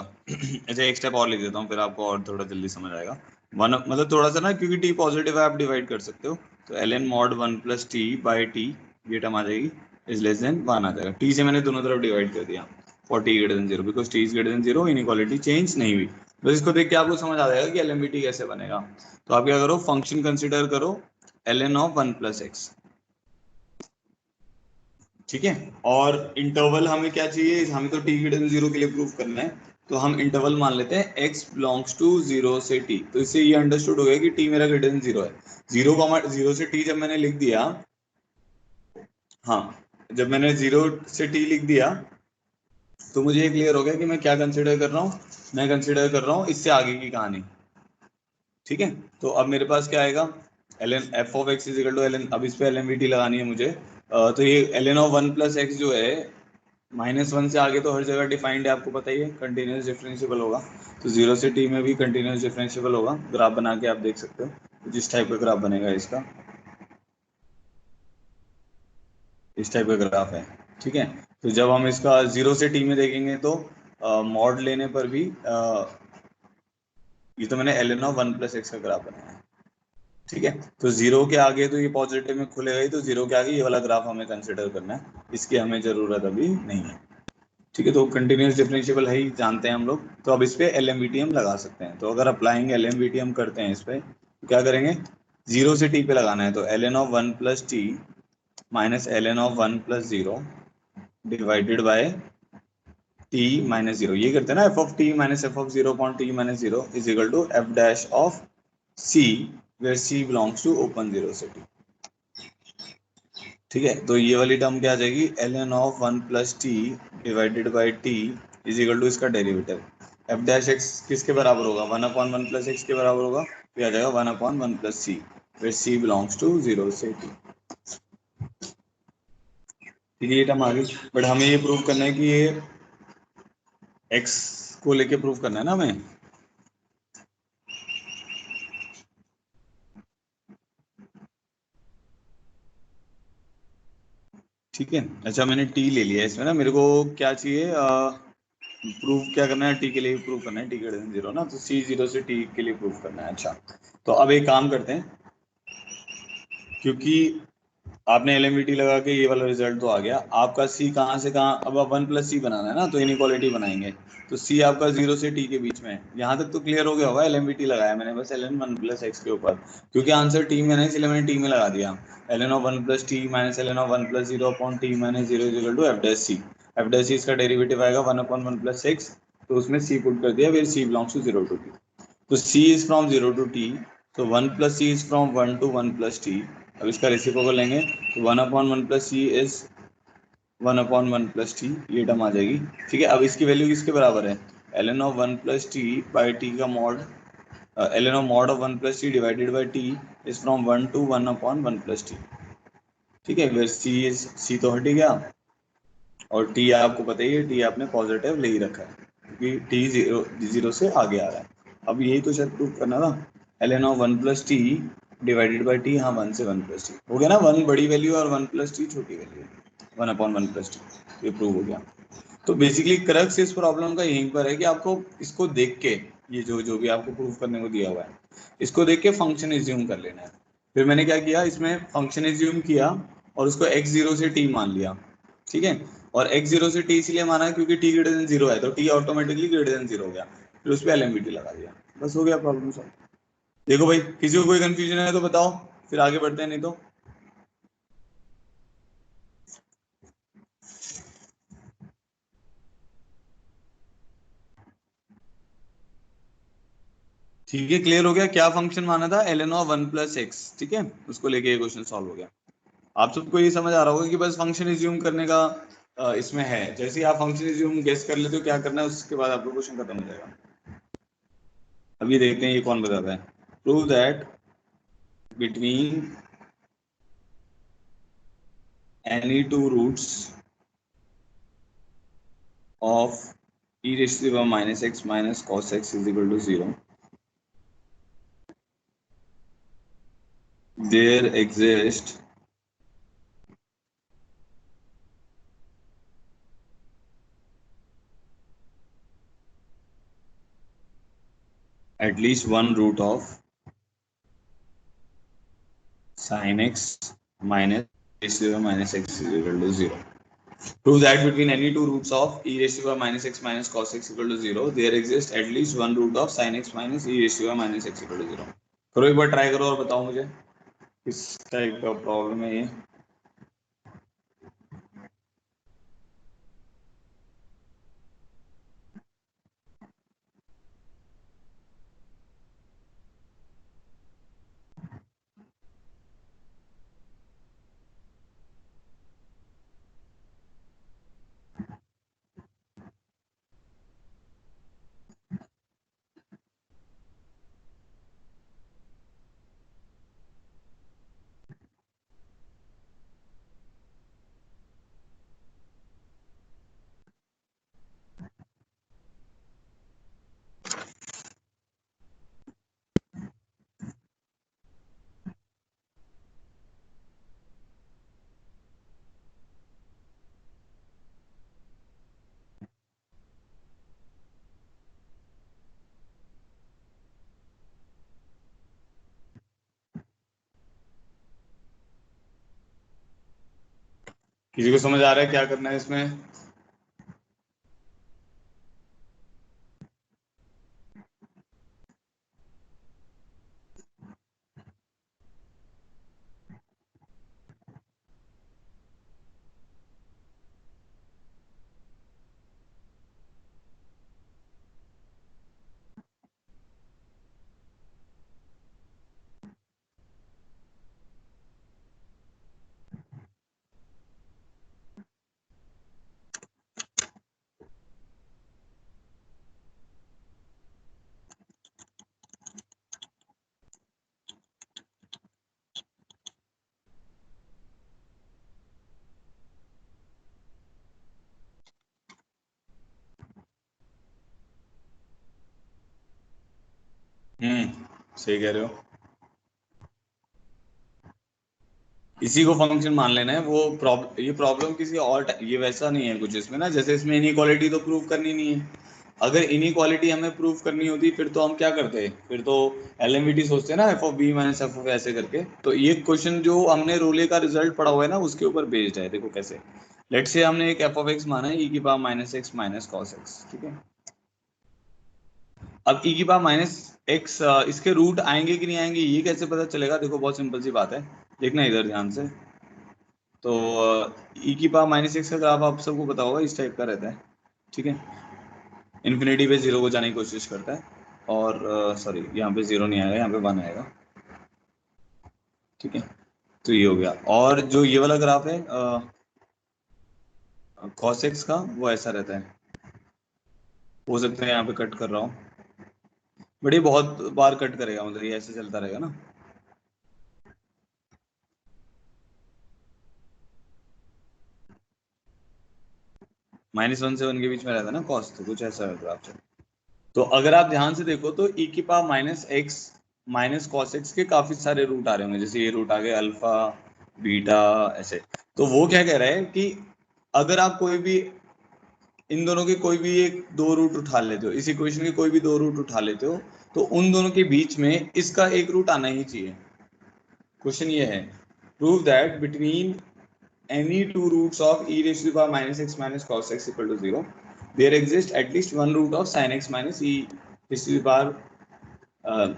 अच्छा एक स्टेप और लिख देता हूँ, फिर आपको और थोड़ा जल्दी समझ आएगा। वन मतलब थोड़ा सा ना, क्योंकि टी पॉजिटिव है आप डिवाइड कर सकते हो, तो ln mod 1 plus t by T, ये टर्म आ जाएगी, इज लेस देन 1 आ जाएगा। टी से मैंने दोनों तरफ डिवाइड कर दिया for T greater than 0, because T is greater than 0, inequality change नहीं हुई। बस इसको देख के आपको समझ आ जाएगा कि एलएमवीटी कैसे बनेगा। तो आप क्या करो, फंक्शन कंसिडर करो ln ऑफ 1 प्लस एक्स, ठीक है। और इंटरवल हमें क्या चाहिए, हमें तो टी ग्रेटर देन जीरो के लिए प्रूव करना है, तो हम इंटरवल मान लेते हैं x बिलोंग्स टू जीरो से t। तो इससे ये अंडरस्टूड हो गया कि t मेरा ग्रेटर देन जीरो है। जीरो से t जब मैंने लिख दिया, हाँ, जब मैंने जीरो से t लिख दिया तो मुझे ये क्लियर हो गया कि मैं क्या कंसिडर कर रहा हूँ, मैं कंसिडर कर रहा हूँ इससे आगे की कहानी। ठीक है, तो अब मेरे पास क्या आएगा, l n f of x is equal to l n, अब इस पे एल एन वी टी लगानी है मुझे। तो ये l n of one plus x जो है, -1 से आगे तो हर जगह डिफाइंड है, आपको पता ही है, कंटिन्यूस डिफरेंशिएबल होगा। तो जीरो से टी में भी कंटिन्यूस डिफरेंशिएबल होगा। ग्राफ बना के आप देख सकते हो, तो जिस टाइप का ग्राफ बनेगा इसका, इस टाइप का ग्राफ है। ठीक है, तो जब हम इसका जीरो से टी में देखेंगे तो मॉड लेने पर भी ये तो मैंने l n of one plus x का ग्राफ बनाया है। ठीक है, तो जीरो के आगे तो ये पॉजिटिव में खुलेगा ही, तो जीरो के आगे ये वाला ग्राफ हमें कंसिडर करना है, इसकी हमें जरूरत अभी नहीं है। ठीक है, तो कंटिन्यूस डिफरेंशिएबल है ही, जानते हैं हम लोग, तो अब इस पे एल एम वी टी हम लगा सकते हैं। तो अगर applying L M V T हम करते हैं इस पे, तो क्या करेंगे, जीरो से टी पे लगाना है, तो l n of one plus t minus l n of one plus zero divided by t minus zero, ये करते हैं ना, f of t minus f of zero upon t minus zero is equal to f dash of c, where c belongs to open zero से t. ठीक है, तो ये वाली टर्म क्या आ जाएगी, l n of one plus t divided by t is equal to इसका डेरिवेटिव एफ डैश एक्स किसके बराबर होगा, one upon one plus x के बराबर होगा, तो आ जाएगा one upon one plus c, where c belongs to zero से टी। ठीक है, ये टर्म आ गई, बट हमें ये प्रूव करना है कि ये एक्स को लेके प्रूव करना है ना हमें। ठीक है, अच्छा मैंने टी ले लिया इसमें ना, मेरे को क्या चाहिए, प्रूव क्या करना है, टी के लिए प्रूव करना है, टी ग्रेटर देन जीरो ना, तो सी जीरो से टी के लिए प्रूव करना है। अच्छा, तो अब एक काम करते हैं, क्योंकि आपने एलएमवीटी लगा के ये वाला रिजल्ट तो आ गया आपका, सी कहाँ से कहाँ, अब आप वन प्लस सी बनाना है ना, तो इनइक्वालिटी बनाएंगे, तो सी आपका जीरो से टी के बीच में है। यहाँ तक तो क्लियर हो गया होगा, एलएमवीटी लगाया मैंने बस l n one plus x के ऊपर, क्योंकि आंसर टी में है ना, इसलिए मैंने टी में लगा दिया, l n of one plus t minus l n of one plus zero upon t minus zero is equal to f dash c. F dash c इसका डेरिवेटिव आएगा one upon one plus x, तो उसमें c put कर दिया, फिर c belongs to zero to t, तो c is from 0 to t, तो 1 plus c is from 1 to 1 plus t। अब इसका रेसिप्रोकल लेंगे तो 1 upon 1 plus c is 1 upon 1 plus t, ये टर्म आ जाएगी। ठीक है, अब इसकी वैल्यू किसके बराबर है, l n of 1 plus t by t का mod, l n of mod of 1 plus t divided by t is from 1 to 1 upon 1 plus t. ठीक है, फिर सी तो हट ही गया, और टी आपको पता ही है, टी आपने पॉजिटिव ले ही रखा है, क्योंकि टी जीरो से आगे आ रहा है। अब यही तो शायद प्रूव करना था, l n of one plus t divided by t, हाँ, वन से वन प्लस टी हो गया ना, वन बड़ी वैल्यू और वन प्लस टी छोटी value, one upon one plus t, ये प्रूव हो गया। तो बेसिकली क्रक्स इस प्रॉब्लम का यहीं पर है कि आपको इसको देख के, ये जो जो भी आपको प्रूव करने को दिया हुआ है, इसको देख के फंक्शन एज्यूम कर लेना है। फिर मैंने क्या किया, इसमें फंक्शन एज्यूम किया और उसको x जीरो से t मान लिया। ठीक है, और x जीरो से t इसलिए माना क्योंकि t ग्रेटर देन जीरो है, तो t automatically greater than zero हो गया, फिर उस पर एलएमवीटी लगा दिया, बस हो गया प्रॉब्लम सॉल्व। देखो भाई, किसी को कोई कंफ्यूजन है तो बताओ, फिर आगे बढ़ते हैं, नहीं तो। ठीक है, क्लियर हो गया, क्या फंक्शन माना था, l n of one plus x, ठीक है, उसको लेके ये क्वेश्चन सॉल्व हो गया। आप सबको ये समझ आ रहा होगा कि बस फंक्शन एज्यूम करने का इसमें है, जैसे ही आप फंक्शन एज्यूम गेस कर लेते हो क्या करना है, उसके बाद आपका क्वेश्चन खत्म हो जाएगा। अब ये देखते हैं ये कौन बताता है, prove that between any two roots of e raised to the power minus x minus cos x is equal to 0, there exist at least one root of sin x minus raised to the power minus x is equal to 0. Prove that between any two roots of e raised to the power minus x minus cos x equal to 0, there exists at least one root of sin x minus e raised to the power minus x equal to 0. करो एक बार try करो और बताओ मुझे किस type का problem है ये। किसी को समझ आ रहा है क्या करना है इसमें? सही कह रहे हो। इसी को फंक्शन मान लेना है। वो ये प्रॉब्लम किसी और ये वैसा नहीं है कुछ इसमें ना, जैसे इसमें इनइक्वालिटी तो प्रूव करनी नहीं है। अगर इनइक्वालिटी हमें प्रूव करनी होती फिर तो हम क्या करते, फिर तो एलएमवीटी सोचते हैं ना, f of b minus f of ऐसे करके। तो ये क्वेश्चन जो हमने रोले का रिजल्ट पढ़ा हुआ है ना उसके ऊपर बेस्ड है। देखो कैसे, लेट से हमने एक एफ ऑफ एक्स माना है ई की power minus x minus cos x, ठीक है। अब ई की पावर माइनस एक्स, इसके रूट आएंगे कि नहीं आएंगे ये कैसे पता चलेगा? देखो बहुत सिंपल सी बात है, देखना इधर ध्यान से। तो ई की पावर माइनस एक्स का ग्राफ आप सबको पता होगा, इस टाइप का रहता है, ठीक है। इन्फिनिटी पे जीरो को जाने की कोशिश करता है, और सॉरी यहाँ पे जीरो नहीं आएगा, यहाँ पे वन आएगा, ठीक है। तो ये हो गया। और जो ये वाला ग्राफ है cos x का, वो ऐसा रहता है। हो सकता है यहाँ पे कट कर रहा हूँ, बट ये बहुत बार कट करेगा, मतलब ये ऐसे चलता रहेगा ना। -1 से 1 के बीच में रहता है ना cos, तो कुछ ऐसा ग्राफ है। तो अगर आप ध्यान से देखो तो e की power minus x minus cos x के काफी सारे रूट आ रहे होंगे, जैसे ये रूट आ गए अल्फा बीटा ऐसे। तो वो क्या कह रहा है कि अगर आप कोई भी इन दोनों के कोई भी एक दो रूट उठा लेते हो, इस इक्वेशन के कोई भी दो रूट उठा लेते हो, तो उन दोनों के बीच में इसका एक रूट आना ही चाहिए। क्वेश्चन ये है, prove that between any two roots of e raised to the power minus x minus cos x equal to 0 there exists at least one root of sin x minus e raised to the power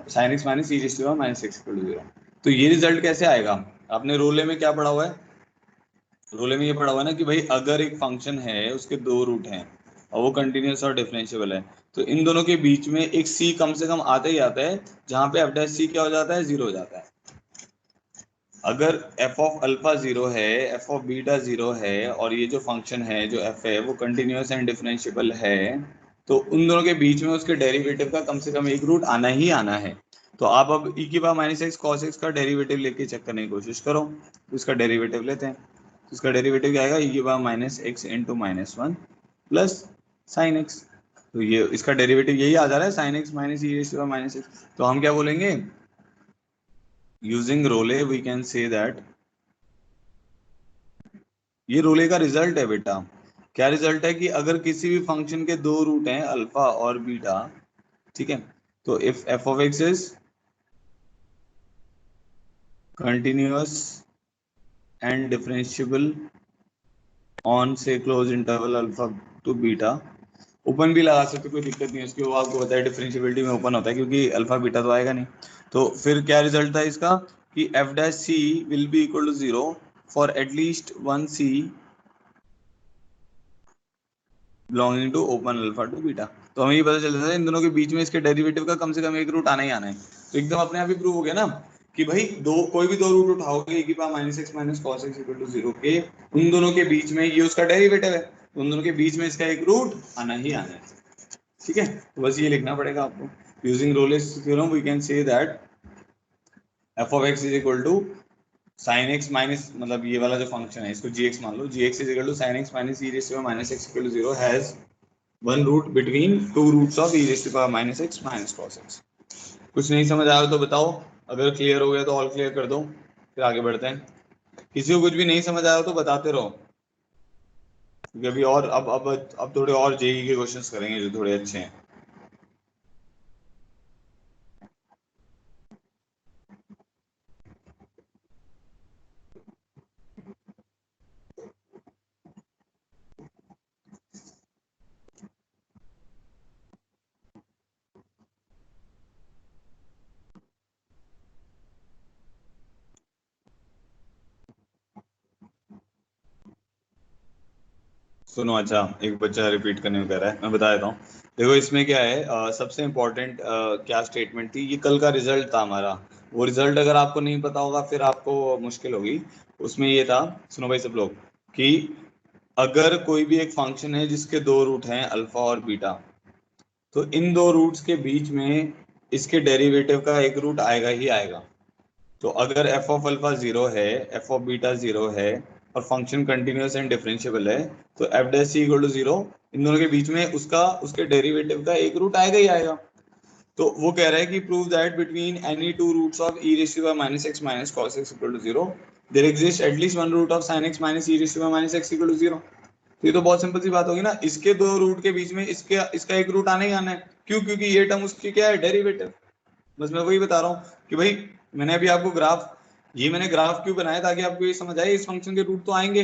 sin x minus e raised to the power minus x equal to 0। तो ये result कैसे आएगा? आपने रोले में क्या पढ़ा हुआ है? रोले में ये पढ़ा हुआ है ना कि भाई अगर एक फंक्शन है उसके दो रूट हैं और वो कंटिन्यूस और डिफरेंशिएबल है, तो इन दोनों के बीच में एक c कम से कम आता ही आता है, जहां पे f डैश c क्या हो जाता है, जीरो हो जाता है। अगर f ऑफ अल्फा जीरो है, f ऑफ बीटा जीरो है, और ये जो फंक्शन है जो f है वो कंटिन्यूस एंड डिफरेंशिएबल है, तो उन दोनों के बीच में उसके डेरिवेटिव का कम से कम एक रूट आना ही आना है। तो आप अब e की power minus x cos x का डेरिवेटिव लेके चेक करने की कोशिश करो। तो इसका डेरिवेटिव लेते हैं, तो इसका डेरिवेटिव क्या आएगा, e की power minus x into minus one plus sine x. तो ये इसका डेरिवेटिव यही आ जा रहा है, sine x minus e minus x. तो हम क्या बोलेंगे, using Rolle we can say that, ये रोले का रिजल्ट है बेटा। क्या रिजल्ट है कि अगर किसी भी फंक्शन के दो रूट हैं अल्फा और बीटा, ठीक है, तो if f of x is continuous and differentiable on से close interval alpha to beta, open भी लगा सकते, कोई दिक्कत नहीं है उसकी, वो आपको पता है डिफरेंशिएबिलिटी में ओपन होता है क्योंकि अल्फा बीटा तो आएगा नहीं। तो फिर क्या रिजल्ट था इसका कि f dash c will be equal to zero for at least one c belonging to open alpha to beta. तो हमें ये पता चल जाता है इन दोनों के बीच में इसके डेरिवेटिव का कम से कम एक रूट आना ही आना है। तो एकदम अपने आप ही प्रूव हो गया ना कि भाई दो कोई भी दो रूट उठाओगे e की power minus x minus cos x equal to zero के, उन दोनों के बीच में ये उसका डेरिवेटिव है, तो उन दोनों के बीच में इसका एक रूट आना ही आना है, ठीक है। तो बस ये लिखना पड़ेगा आपको। Using Rolle's theorem we can say that f of x is equal to sine x minus, मतलब ये वाला जो फंक्शन है इसको जी एक्स मान लो, g x is equal to sine x minus e raise to minus x equal to zero has one root between two roots of e raise to power minus x minus cos x. कुछ नहीं समझ आया तो बताओ, अगर clear हो गया तो ऑल क्लियर कर दो, फिर आगे बढ़ते हैं। किसी को कुछ भी नहीं समझ आया तो बताते रहो, क्योंकि अभी और अब थोड़े और जेई के क्वेश्चंस करेंगे जो थोड़े अच्छे हैं। सुनो, अच्छा एक बच्चा रिपीट करने को कह रहा है, मैं बता देता हूँ। देखो इसमें क्या है, सबसे इम्पोर्टेंट क्या स्टेटमेंट थी, ये कल का रिजल्ट था हमारा। वो रिजल्ट अगर आपको नहीं पता होगा फिर आपको मुश्किल होगी। उसमें ये था, सुनो भाई सब लोग, कि अगर कोई भी एक फंक्शन है जिसके दो रूट हैं अल्फा और बीटा, तो इन दो रूट्स के बीच में इसके डेरिवेटिव का एक रूट आएगा ही आएगा। तो अगर एफ ऑफ अल्फा जीरो है, एफ ऑफ बीटा जीरो है, और फंक्शन कंटिन्यूअस एंड डिफरेंशिएबल है, तो f dash c equal to zero, इन दोनों के बीच में उसका उसके डेरिवेटिव का एक रूट आएगा ही आएगा। तो वो कह रहा है कि prove that between any two roots of e raise to power minus x minus cos x equal to zero there exist at least one root of sine x minus e raise to power minus x equal to zero. तो ये तो बहुत simple सी बात होगी ना, इसके दो root के बीच में इसके इसका एक रूट आने ही आना है। क्यों? क्योंकि ये टर्म उसकी क्या है, डेरिवेटिव। बस मैं वही बता रहा हूँ कि भाई मैंने अभी आपको ग्राफ, ये मैंने ग्राफ क्यों बनाया, ताकि आपको ये समझ आए इस फंक्शन के रूट तो आएंगे।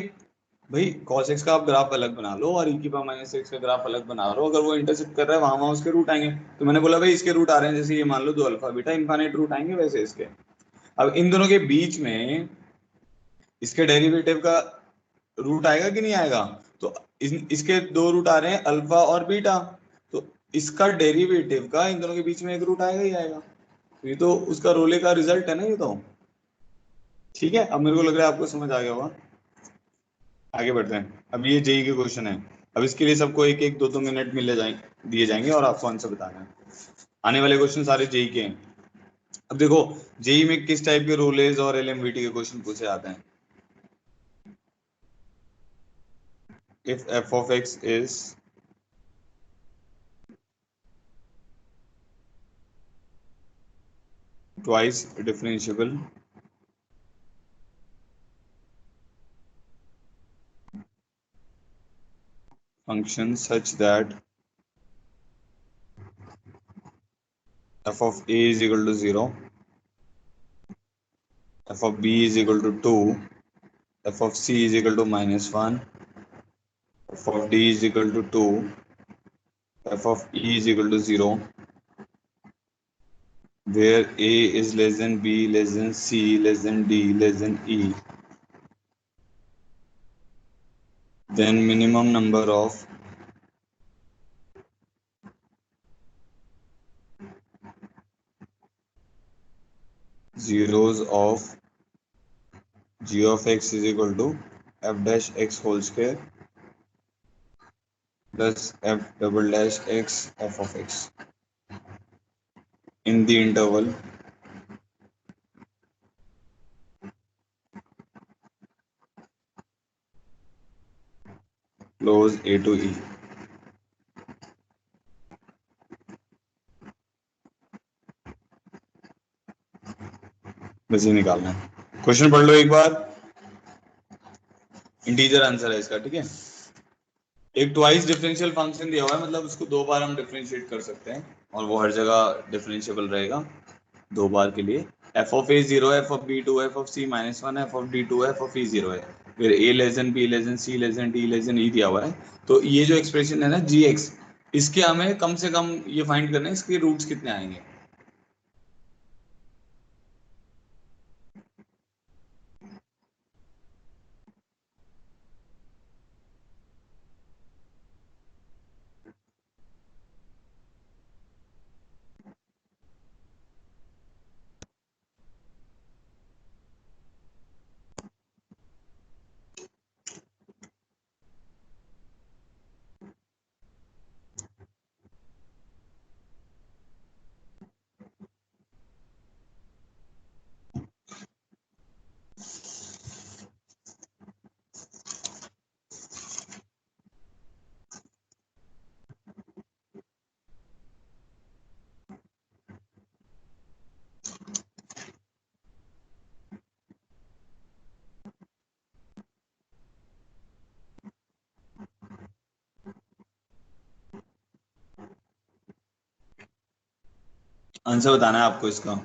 भाई cos x का आप ग्राफ अलग बना लो और e की पावर माइनस एक्स का ग्राफ अलग बना लो, अगर वो इंटरसेक्ट कर रहा है वहां वहां उसके रूट आएंगे। तो मैंने बोला भाई इसके रूट आ रहे हैं, जैसे ये मान लो दो अल्फा बीटा, इनफाइनाइट रूट आएंगे वैसे इसके। अब इन दोनों के बीच में इसके डेरिवेटिव का रूट आएगा कि नहीं आएगा? तो इसके दो रूट आ रहे हैं अल्फा और बीटा, तो इसका डेरिवेटिव का इन दोनों के बीच में एक रूट आएगा ही आएगा। तो ये तो उसका रोले का रिजल्ट है ना ये तो। ठीक है, अब मेरे को लग रहा है आपको समझ आ गया होगा। आगे बढ़ते हैं, अब ये जेई के क्वेश्चन है। अब इसके लिए सबको एक एक दो दो मिनट मिले जाएंगे, दिए जाएंगे, और आपको आंसर बताना है। आने वाले क्वेश्चन सारे जेई के हैं। अब देखो जेई में किस टाइप के रोलेज और एलएमवीटी के क्वेश्चन पूछे जाते हैं। If f of x is twice differentiable function such that f of a is equal to 0, f of b is equal to 2, f of c is equal to minus 1, f of d is equal to 2, f of e is equal to 0, where a is less than b, less than c, less than d, less than e, then minimum number of zeros of g of x is equal to f dash x whole square plus f double dash x f of x in the interval close a to e। बस ये निकालना है। Question पढ़ लो एक बार, integer answer है इसका, ठीक है। एक ट्वाइस डिफरेंशियल फंक्शन दिया हुआ है, मतलब उसको दो बार हम डिफरेंशिएट कर सकते हैं, और वो हर जगह डिफरेंशिएबल रहेगा दो बार के लिए। F of a zero, f of b two, f of c minus one, f of d two, f of e zero है। फिर a less than b less than c less than d less than e दिया हुआ है। तो ये जो expression है ना जी एक्स, इसके हमें कम से कम ये फाइंड करना है इसके रूट्स कितने आएंगे। आंसर बताना है आपको इसका।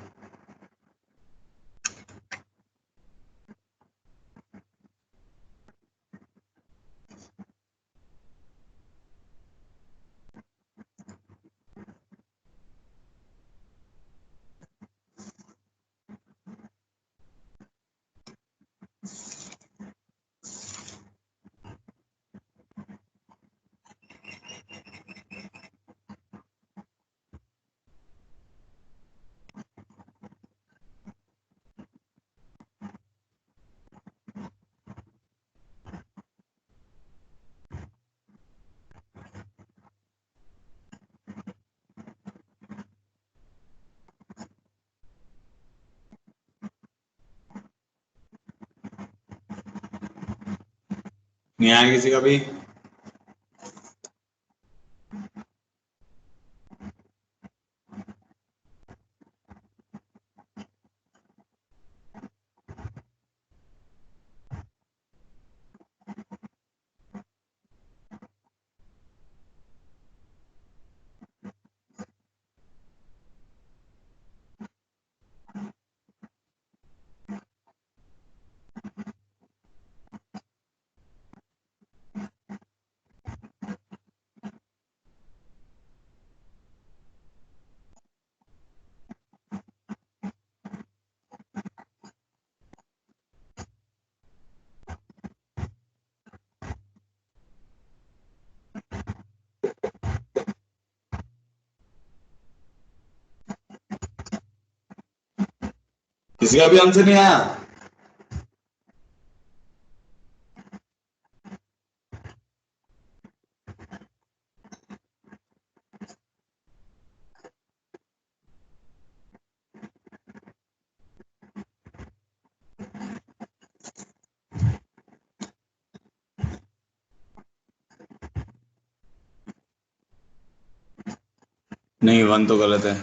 नहीं आया किसी का भी? किसी का भी आंसर नहीं आया? नहीं, 1 तो गलत है।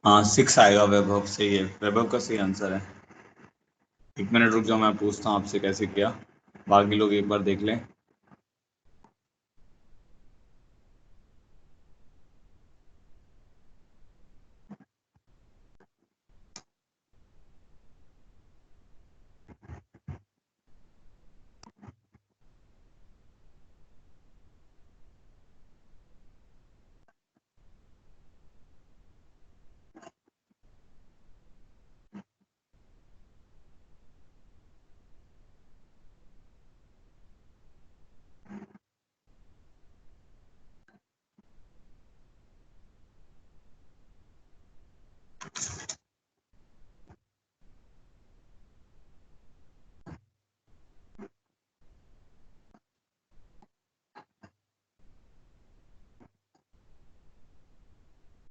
हाँ 6 आएगा, वैभव सही है, वैभव का सही आंसर है। 1 मिनट रुक जाओ, मैं पूछता हूँ आपसे कैसे किया, बाकी लोग एक बार देख लें।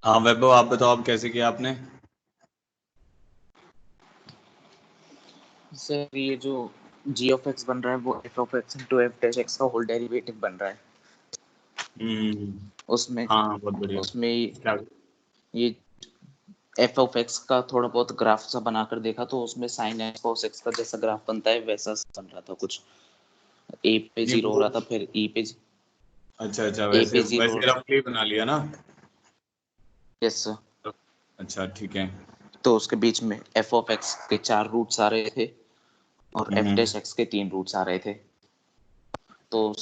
हाँ वैभव, आप बताओ आप कैसे किया आपने? सर ये जो जी ऑफ एक्स बन रहा है वो F of x into F dash x का होल डेरिवेटिव बन रहा है। उसमें हाँ हाँ, बहुत बढ़िया। उसमें क्या? ये एफ ऑफ एक्स का थोड़ा बहुत ग्राफ सा बनाकर देखा तो उसमें साइन एफ कॉस एक्स का जैसा ग्राफ बनता है वैसा बन रहा था कुछ। ए पे नहीं जीरो हो वो, रहा था, फिर अच्छा अच्छा, ए वैसे पे जीरो। वैसे रफली बना लिया ना? Yes sir. अच्छा ठीक है। तो उसके बीच में एफ ऑफ एक्स के 4 रूट्स आ रहे थे और एफ हम्म। डैश एक्स के 3 रूट्स आ रहे थे। तो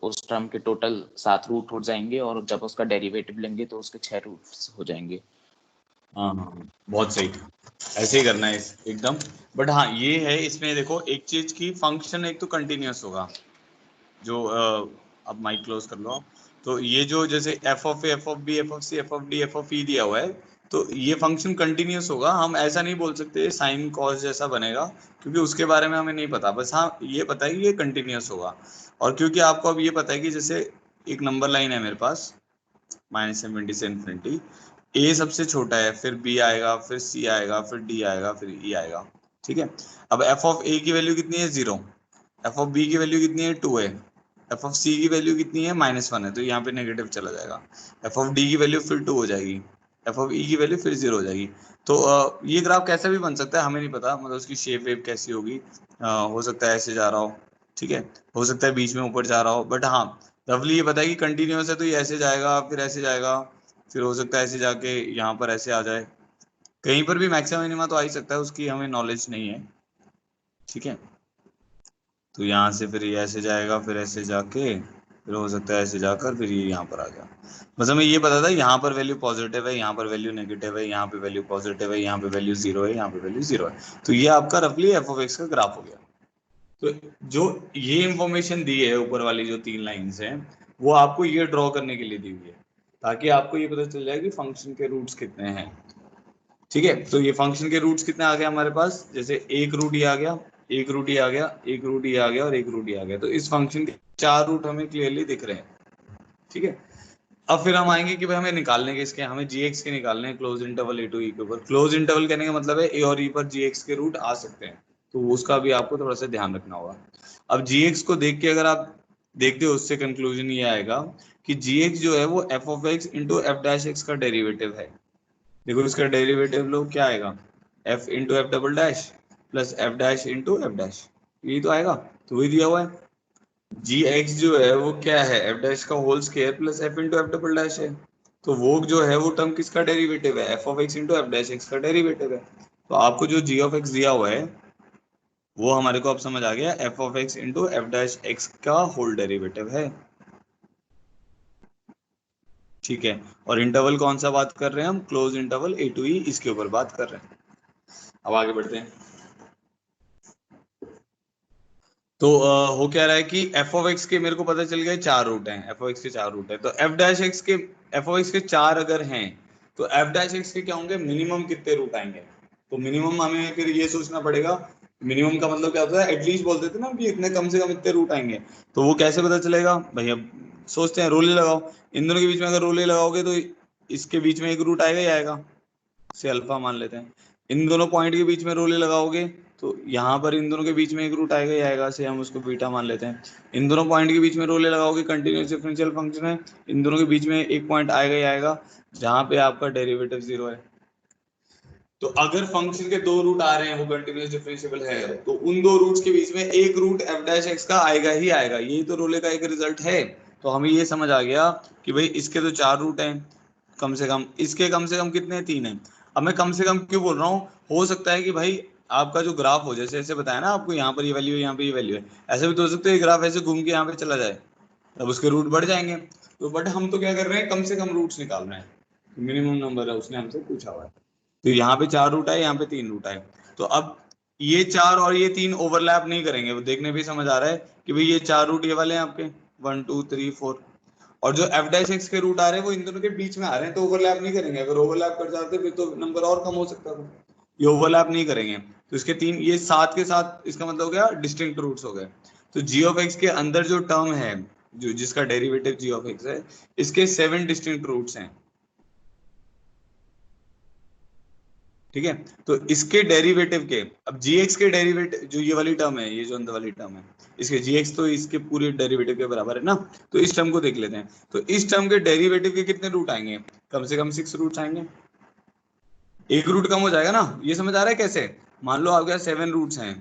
उस टर्म के टोटल 7 रूट हो जाएंगे और जब उसका डेरिवेटिव लेंगे तो उसके 6 रूट्स हो जाएंगे। हाँ हाँ, बहुत सही। ऐसे ही करना है एकदम। बट हाँ ये है इसमें, देखो एक चीज की, फंक्शन एक तो कंटिन्यूअस होगा, जो अब माइक क्लोज कर लो आप। तो ये जो जैसे f of a, f of b, f of c, f of d, f of e दिया हुआ है, तो ये फंक्शन कंटिन्यूअस होगा। हम ऐसा नहीं बोल सकते साइन कॉस जैसा बनेगा, क्योंकि उसके बारे में हमें नहीं पता। बस हाँ ये पता है कि ये कंटिन्यूअस होगा। और क्योंकि आपको अब ये पता है कि जैसे एक नंबर लाइन है मेरे पास, -∞ से इन्फिनिटी, ए सबसे छोटा है, फिर बी आएगा, फिर सी आएगा, फिर डी आएगा, फिर ई आएगा। ठीक है। अब एफ ऑफ ए की वैल्यू कितनी है? 0। एफ ऑफ बी की वैल्यू कितनी है? 2 है। एफ ऑफ सी की वैल्यू कितनी है? -1 है, तो यहाँ पे नेगेटिव चला जाएगा। एफ ऑफ डी की वैल्यू फिर 2 हो जाएगी। एफ ऑफ ई की वैल्यू फिर 0 हो जाएगी। तो ये ग्राफ कैसा भी बन सकता है, हमें नहीं पता, मतलब उसकी शेप वेप कैसी होगी। हो सकता है ऐसे जा रहा हो, ठीक है, हो सकता है बीच में ऊपर जा रहा हो, बट हाँ रफली ये पता है कि कंटिन्यूअस है, तो ये ऐसे जाएगा, फिर ऐसे जाएगा, फिर हो सकता है ऐसे जाके यहाँ पर ऐसे आ जाए। कहीं पर भी मैक्सिमम मिनिमा तो आ ही सकता है, उसकी हमें नॉलेज नहीं है। ठीक है। तो यहाँ से फिर ये ऐसे जाएगा, फिर ऐसे जाके, फिर हो सकता है ऐसे जाकर फिर ये यहाँ पर आ गया। बस हमें ये पता था यहाँ पर वैल्यू पॉजिटिव है, यहाँ पर वैल्यू नेगेटिव है, यहाँ पे वैल्यू पॉजिटिव है, यहाँ पे वैल्यू 0 है, यहाँ पे वैल्यू 0 है। तो ये आपका रफली एफ ऑफ एक्स का ग्राफ हो गया। तो जो ये इंफॉर्मेशन दी है ऊपर वाली जो 3 लाइंस हैं, वो आपको ये ड्रॉ करने के लिए दी हुई है, ताकि आपको ये पता चल जाए कि फंक्शन के रूट्स कितने हैं। ठीक है, तो ये फंक्शन के रूट्स कितने आ गए हमारे पास, जैसे एक रूट ये आ गया, एक रूट ये आ गया, एक रूट ये आ गया और एक रूट ये आ गया। तो इस फंक्शन के 4 रूट हमें क्लियरली दिख रहे हैं। ठीक है, अब फिर हम आएंगे कि भाई हमें निकालने के इसके, हमें जी एक्स के निकालने हैं क्लोज इंटरवल ए टू ई के ऊपर। क्लोज इंटरवल कहने का मतलब है ए और ई पर जी एक्स के रूट आ सकते हैं, तो उसका भी आपको थोड़ा सा ध्यान रखना होगा। अब जी एक्स को देख के अगर आप देखते हो, उससे कंक्लूजन ये आएगा कि जी एक्स जो है वो F of x into F dash x का डेरिवेटिव है। देखो इसका डेरिवेटिव लो क्या आएगा, F into f double dash plus f dash into F dash, यही तो आएगा। तो वही दिया हुआ है, जी एक्स जो है वो क्या है, एफ डैश का whole square plus f into f double dash है। तो वो जो है वो टर्म किसका डेरिवेटिव है, f of x into F dash x का डेरिवेटिव है। तो आपको जो जी ऑफ एक्स दिया हुआ है वो हमारे को अब समझ आ गया, F of x into F dash x का होल डेरिवेटिव है। ठीक है, और इंटरवल कौन सा बात कर रहे हैं हम, क्लोज इंटरवल ए टू ई, इसके ऊपर बात कर रहे हैं। अब आगे बढ़ते हैं। तो हो क्या रहा है कि एफ ऑफ एक्स के मेरे को पता चल गया 4 रूट हैं, एफ ऑफ एक्स के 4 रूट है, तो एफ डैश एक्स के, एफ ऑफ एक्स के 4 अगर हैं तो एफ डैश एक्स के क्या होंगे, मिनिमम कितने रूट आएंगे। तो मिनिमम हमें फिर ये सोचना पड़ेगा, मिनिमम का मतलब क्या होता है, एटलीस्ट बोलते थे ना कि इतने कम से कम इतने रूट आएंगे। तो वो कैसे पता चलेगा भाई, अब सोचते हैं रोले लगाओ, इन दोनों के बीच में अगर रोले लगाओगे तो इसके बीच में एक रूट आएगा ही आएगा, से अल्फा मान लेते हैं। इन दोनों पॉइंट के बीच में रोले लगाओगे तो यहाँ पर इन दोनों के बीच में एक रूट आएगा ही आएगा, से हम उसको बीटा मान लेते हैं। इन दोनों पॉइंट के बीच में रोले लगाओगे, कंटिन्यूअस डिफरेंशियल फंक्शन है, इन दोनों के बीच में एक पॉइंट आएगा ही आएगा जहाँ पे आपका डेरिवेटिव 0 है। तो अगर फंक्शन के 2 रूट आ रहे हैं, वो कंटिन्यूअस डिफरेंशिएबल है, तो उन 2 रूट्स के बीच में एक रूट एफ डैश एक्स का आएगा ही आएगा, यही तो रोले का एक रिजल्ट है। तो हमें ये समझ आ गया कि भाई इसके तो 4 रूट हैं कम से कम, इसके कम से कम कितने हैं, 3 हैं। अब मैं कम से कम क्यों बोल रहा हूँ, हो सकता है कि भाई आपका जो ग्राफ हो, जैसे ऐसे बताया ना आपको, यहाँ पर ये वैल्यू है, यहाँ पे ये वैल्यू है, ऐसे भी तो हो सकता है ग्राफ ऐसे घूम के यहाँ पे चला जाए, तब उसके रूट बढ़ जाएंगे। तो बट हम तो क्या कर रहे हैं, कम से कम रूट्स निकाल रहे हैं, मिनिमम नंबर है उसने हमसे पूछा हुआ है। तो यहाँ पे 4 रूट है, यहाँ पे 3 रूट है। तो अब ये 4 और ये 3 ओवरलैप नहीं करेंगे, वो देखने भी समझ आ रहा है कि भाई ये 4 रूट ये वाले हैं आपके 1 2 3 4, और जो एफ डैश एक्स के रूट आ रहे हैं वो इन दोनों के बीच में आ रहे हैं, तो ओवरलैप नहीं करेंगे। अगर ओवरलैप कर जाते फिर तो नंबर और कम हो सकता था, ये ओवरलैप नहीं करेंगे। तो इसके 3 ये साथ के साथ, इसका मतलब हो गया डिस्टिंक्ट रूट्स हो गए। तो जी ऑफ एक्स के अंदर जो टर्म है, जो जिसका डेरिवेटिव जी ऑफ एक्स है, इसके 7 डिस्टिंक्ट रूट्स हैं। ठीक है, तो इसके डेरिवेटिव के, अब जी एक्स के डेरिवेटिव जो ये वाली टर्म है, ये जो अंदर वाली टर्म है, इसके जी एक्स तो इसके पूरे डेरिवेटिव के बराबर है ना। तो इस टर्म को देख लेते हैं, तो इस टर्म के डेरिवेटिव के कितने रूट आएंगे, कम से कम 6 रूट्स आएंगे। एक रूट कम हो जाएगा ना, ये समझ आ रहा है कैसे। मान लो आपके पास 7 रूट्स हैं,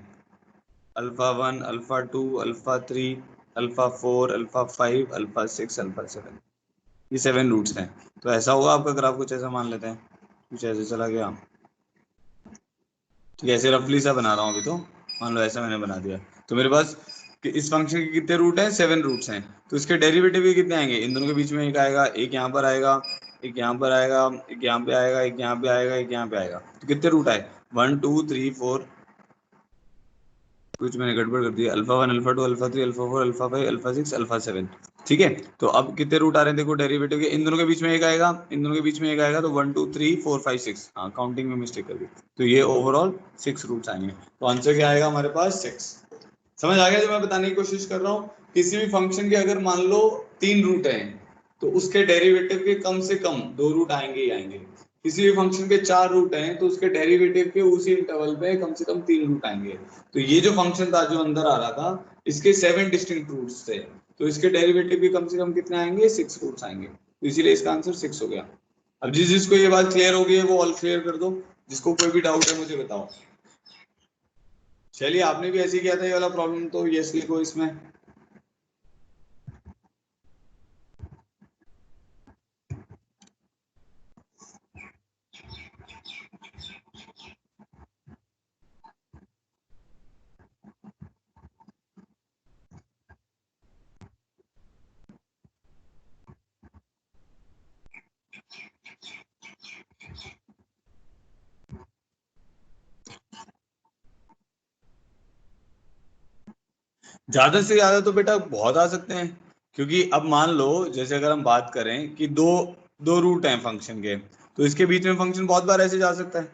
alpha 1 alpha 2 alpha 3 alpha 4 alpha 5 alpha 6 alpha 7, ये 7 रूट्स हैं। तो ऐसा होगा आपका ग्राफ, कुछ ऐसा मान लेते हैं, कुछ ऐसे चला गया। ठीक है, ऐसे रफली सा बना रहा हूँ अभी, तो मान लो ऐसा मैंने बना दिया। तो मेरे पास कि इस फंक्शन के कितने रूट हैं, 7 रूट्स हैं। तो इसके डेरिवेटिव भी कितने आएंगे, इन दोनों के बीच में एक आएगा, एक यहाँ पर आएगा, एक यहाँ पर आएगा, एक यहाँ पे आएगा, एक यहाँ पे आएगा, एक यहाँ पे आएगा। तो कितने रूट आए, 1 2 3 4, कुछ मैंने गड़बड़ कर दिया, alpha 1 alpha 2 alpha 3 alpha 4 alpha 5 alpha 6 alpha 7। ठीक है, तो अब कितने रूट आ रहे हैं देखो डेरिवेटिव के, इन दोनों के बीच में एक आएगा, इन दोनों के बीच में एक आएगा, तो 1 2 3 4 5 6, हाँ काउंटिंग में मिस्टेक कर दी। तो ये ओवरऑल 6 रूट्स आएंगे। तो आंसर क्या आएगा हमारे पास, 6। समझ आ गया जो मैं बताने की कोशिश कर रहा हूँ। किसी भी फंक्शन के अगर मान लो 3 रूट हैं, तो उसके डेरिवेटिव के कम से कम 2 रूट आएंगे ही आएंगे। किसी भी फंक्शन के 4 रूट हैं, तो उसके डेरिवेटिव के उसी इंटरवल पे कम से कम 3 रूट आएंगे। तो ये जो फंक्शन था जो अंदर आ रहा था, इसके 7 डिस्टिंक्ट रूट्स थे, तो इसके डेरिवेटिव के कम से कम कितने आएंगे, 6 रूट्स आएंगे। तो इसीलिए इसका आंसर 6 हो गया। अब जिसको ये बात क्लियर हो गई है वो ऑल क्लियर कर दो, जिसको कोई भी डाउट है मुझे बताओ। चलिए, आपने भी ऐसे किया था ये वाला प्रॉब्लम, तो यस लिखो इसमें। ज्यादा से ज्यादा तो बेटा बहुत आ सकते हैं, क्योंकि अब मान लो जैसे अगर हम बात करें कि दो दो रूट हैं फंक्शन के, तो इसके बीच में फंक्शन बहुत बार ऐसे जा सकता है।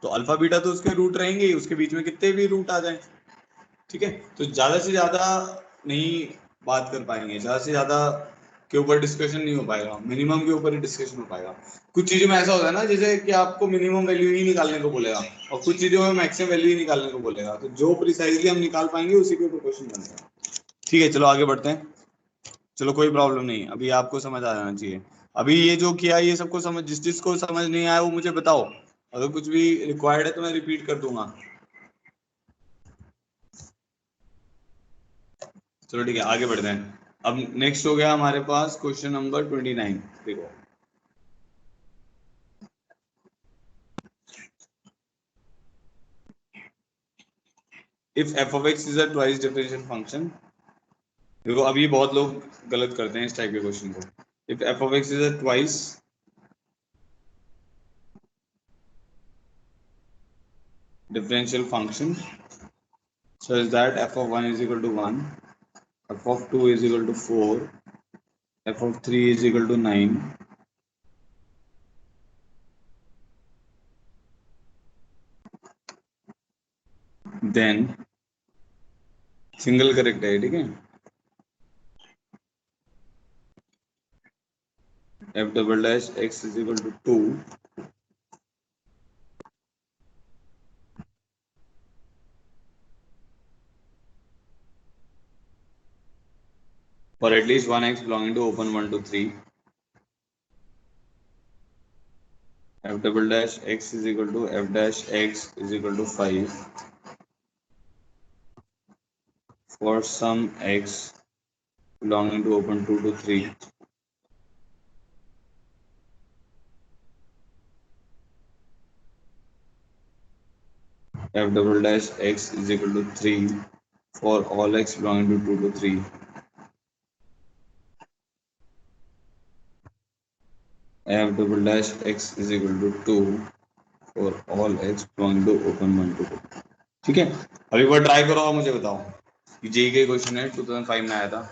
तो अल्फा बीटा तो उसके रूट रहेंगे ही, उसके बीच में कितने भी रूट आ जाए, ठीक है। तो ज्यादा से ज्यादा नहीं बात कर पाएंगे, ज्यादा से ज्यादा के ऊपर डिस्कशन नहीं हो पाएगा, मिनिमम के ऊपर ही डिस्कशन हो पाएगा। कुछ चीजों में ऐसा होता है ना, जैसे कि आपको मिनिमम वैल्यू ही निकालने को बोलेगा और कुछ चीजों में मैक्सिमम वैल्यू ही निकालने को बोलेगा, तो जो प्रिसाइजली हम निकाल पाएंगे उसी के ऊपर क्वेश्चन बनेगा। ठीक है, चलो आगे बढ़ते हैं। चलो कोई प्रॉब्लम नहीं, अभी आपको समझ आ जाना चाहिए। अभी ये जो किया ये सबको समझ, जिस जिसको समझ नहीं आया वो मुझे बताओ, अगर कुछ भी रिक्वायर्ड है तो मैं रिपीट कर दूंगा। चलो ठीक है, आगे बढ़ते हैं। अब नेक्स्ट हो गया हमारे पास क्वेश्चन नंबर 29। देखो, if f of x is a twice differential function. देखो अब ये बहुत लोग गलत करते हैं इस टाइप के क्वेश्चन को। If f of x is a twice differential function such that f of 1 is equal to 1, f of 2 is equal to 4, f of 3 is equal to 9, then single correct है, ठीक है। f double dash x is equal to 2 for at least one x belonging to open 1 to 3, f double dash x is equal to f dash x is equal to 5 for some x belonging to open 2 to 3, f double dash x is equal to 3 for all x belonging to 2 to 3, f double dash x is equal to 2 for all x belonging to open 1 to 2। ठीक है, अब एक बार try करो और मुझे बताओ। ये JEE के क्वेश्चन है, 2005 में आया था।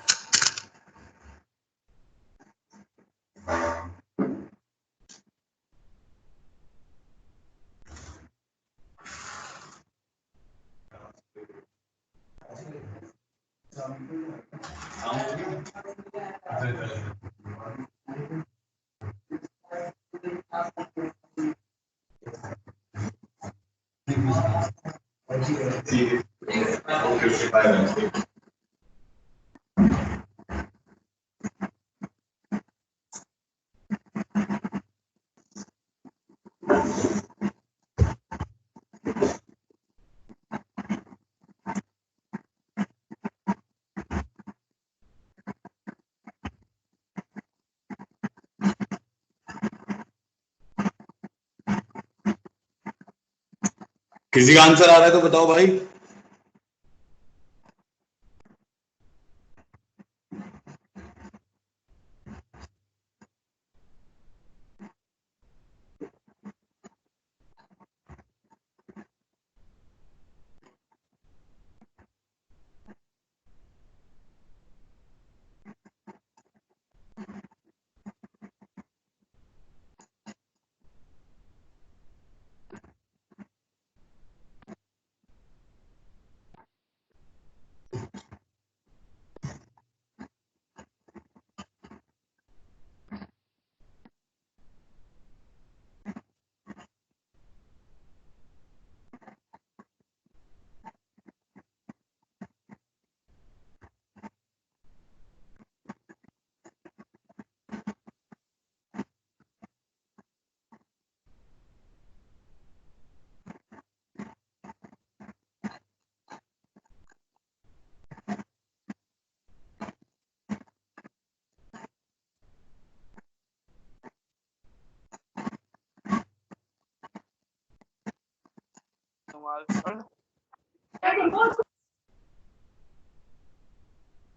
किसी का आंसर आ रहा है तो बताओ भाई।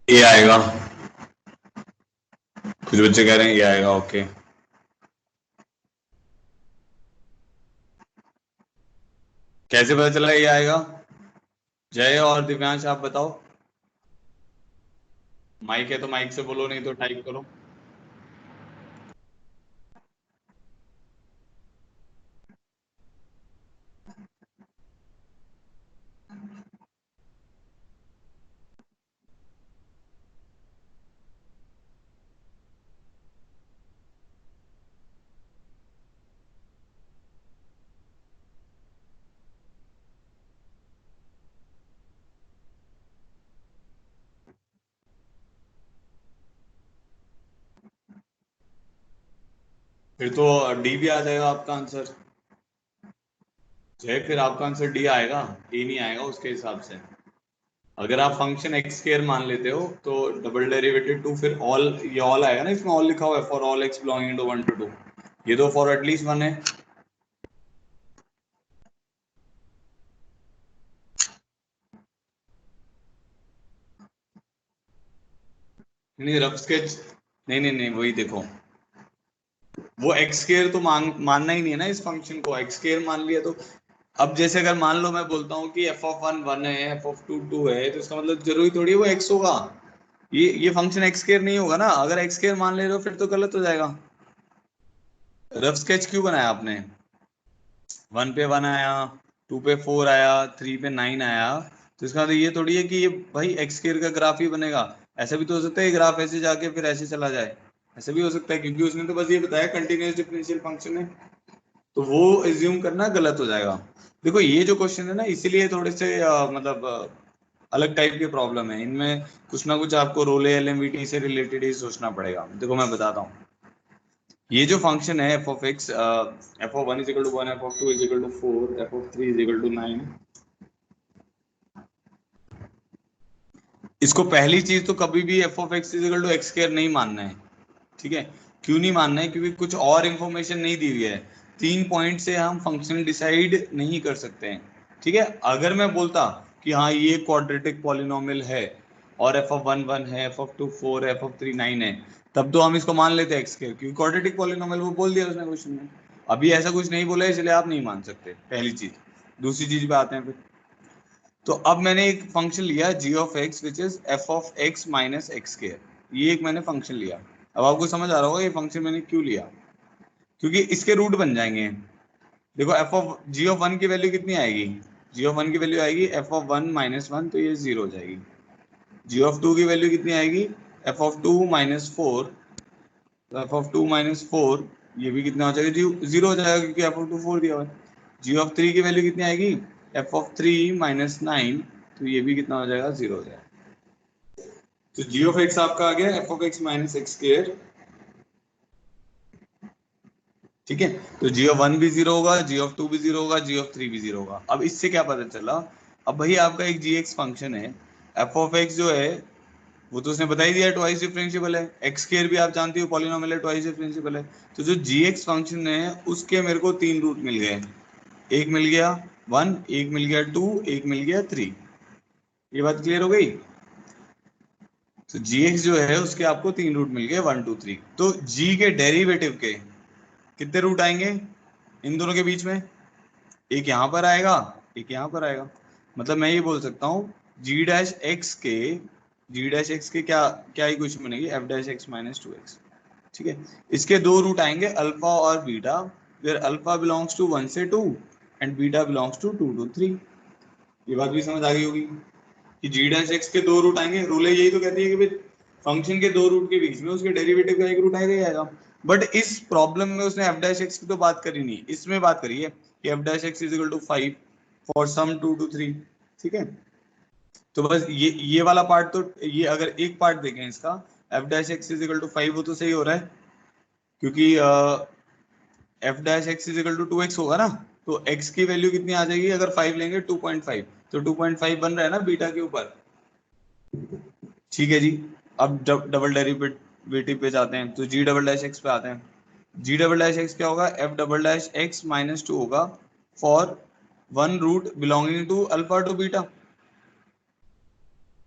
ये आएगा, कुछ बच्चे कह रहे हैं ये आएगा। ओके, कैसे पता चला ये आएगा? जय और दिव्यांश आप बताओ। माइक है तो माइक से बोलो, नहीं तो टाइप करो। फिर तो डी भी आ जाएगा आपका आंसर। जय फिर आपका आंसर डी आएगा, ए नहीं आएगा उसके हिसाब से। अगर आप फंक्शन एक्स स्क्वायर मान लेते हो तो डबल डेरिवेटिव टू फिर ऑल, ये ऑल आएगा ना, इसमें ऑल लिखा हुआ है for all x belonging to 1 to 2, ये तो फॉर एटलीस्ट 1 है। नहीं रफ स्केच, नहीं वही देखो, वो एक्स स्क्वायर तो मानना ही नहीं है ना इस फंक्शन को, एक्स स्क्वायर मान लिया तो। अब जैसे अगर मान लो मैं बोलता हूँ कि एफ ऑफ वन वन है, एफ ऑफ टू टू है, तो इसका मतलब जरूरी थोड़ी है वो एक्स होगा। ये फंक्शन एक्स स्क्वायर नहीं होगा ना, अगर एक्स स्क्वायर मान ले रहे हो फिर तो गलत हो जाएगा। रफ स्केच क्यों बनाया आपने? 1 पे 1 आया, 2 पे 4 आया, 3 पे 9 आया, तो इसका मतलब ये थोड़ी है कि ये भाई एक्स स्क्वायर का ग्राफ ही बनेगा। ऐसा भी तो हो सकता है ग्राफ ऐसे जाके फिर ऐसे चला जाए, ऐसा भी हो सकता है, क्योंकि उसने तो बस ये बताया कंटिन्यूअस डिफरेंशियल फंक्शन है, तो वो एज्यूम करना गलत हो जाएगा। देखो ये जो क्वेश्चन है ना, इसीलिए थोड़े से मतलब अलग टाइप के प्रॉब्लम है इनमें, कुछ ना कुछ आपको रोले एलएमवीटी से रिलेटेड ही सोचना पड़ेगा। देखो मैं बताता हूँ, ये जो फंक्शन है f of x, f of one is equal to 1, f of two is equal to 4, f of three is equal to 9, इसको पहली चीज तो कभी भी f of x is equal to x square नहीं मानना है। ठीक है, क्यों नहीं मानना है? क्योंकि कुछ और इंफॉर्मेशन नहीं दी हुई है, 3 पॉइंट से हम फंक्शन डिसाइड नहीं कर सकते हैं। ठीक है, अगर मैं बोलता कि हाँ ये क्वाड्रेटिक पॉलिनोमियल है और एफ ऑफ वन वन है, एफ ऑफ टू 4 है, एफ ऑफ थ्री 9 है, तब तो हम इसको मान लेते हैं एक्स स्क्वायर, क्योंकि क्वाड्रेटिक पॉलिनोमियल वो बोल दिया उसने क्वेश्चन में। अभी ऐसा कुछ नहीं बोला है, इसलिए आप नहीं मान सकते, पहली चीज। दूसरी चीज पे आते हैं फिर। तो अब मैंने एक फंक्शन लिया g of x which is f of x minus x square, ये एक मैंने फंक्शन लिया। अब आपको समझ आ रहा होगा ये फंक्शन मैंने क्यों लिया, क्योंकि इसके रूट बन जाएंगे। देखो f of g of one की वैल्यू कितनी आएगी? जी ऑफ वन की वैल्यू आएगी f of one minus one, तो ये जीरो हो जाएगी। जी ऑफ टू की वैल्यू कितनी आएगी? F of two minus four, तो f of two minus four, ये भी कितना हो जाएगा? जीरो हो जाएगा, क्योंकि एफ ऑफ टू फोर दिया हुआ है। जी ऑफ थ्री की वैल्यू कितनी आएगी? F of three minus nine, तो ये भी कितना हो जाएगा? जीरो हो जाएगा। तो जी ऑफ एक्स आपका आ गया F of x minus x square. ठीक है, तो जी ऑफ वन भी जीरो होगा, जी ऑफ टू भी जीरो होगा, जी ऑफ थ्री भी जीरो होगा। अब इससे क्या पता चला? अब भाई आपका एक जी एक्स फंक्शन है, एफ ऑफ एक्स जो है वो तो उसने बता ही दिया ट्वाइस डिफरेंशिएबल है, एक्स स्क्वायर भी आप जानती हो पॉलिनोमियल है, ट्वाइस डिफरेंशिएबल है। तो जो जी एक्स फंक्शन है उसके मेरे को 3 रूट मिल गए, एक मिल गया 1, एक मिल गया 2, एक मिल गया 3। ये बात क्लियर हो गई? तो जी एक्स जो है उसके आपको 3 रूट मिल गए, 1 2 3। तो जी के डेरिवेटिव के कितने रूट आएंगे इन दोनों के बीच में? एक यहाँ पर आएगा, एक यहाँ पर आएगा। मतलब मैं ये बोल सकता हूँ जी डैश एक्स के, जी डैश एक्स के क्या क्या इक्वेशन बनेगी? F dash x minus two x. ठीक है, इसके 2 रूट आएंगे अल्फा और beta, where alpha belongs to 1 से 2 and beta belongs to 2 to 3। ये बात भी समझ आ गई होगी कि जी डैश एक्स के 2 रूट आएंगे। रूल यही तो कहती है कि भाई फंक्शन के 2 रूट के बीच में उसके डेरिवेटिव का एक रूट आएगा ही आएगा। बट इस प्रॉब्लम में उसने एफ डैश एक्स की तो बात करी नहीं, इसमें बात करी है कि f dash x is equal to 5 for some 2 to 3। ठीक है, तो बस ये वाला पार्ट, तो ये अगर एक पार्ट देखें इसका, f dash x is equal to 5, वो तो सही हो रहा है, क्योंकि f dash x is equal to 2x होगा ना, तो x की वैल्यू कितनी आ जाएगी अगर 5 लेंगे? 2.5, तो 2.5 बन रहा है ना बीटा के ऊपर। ठीक है जी, अब डबल डेरिवेटिव पे जाते हैं, तो जी डबल डैश एक्स पे आते हैं। जी डबल डैश एक्स क्या होगा? F double dash x minus two होगा for 1 root belonging to alpha to beta.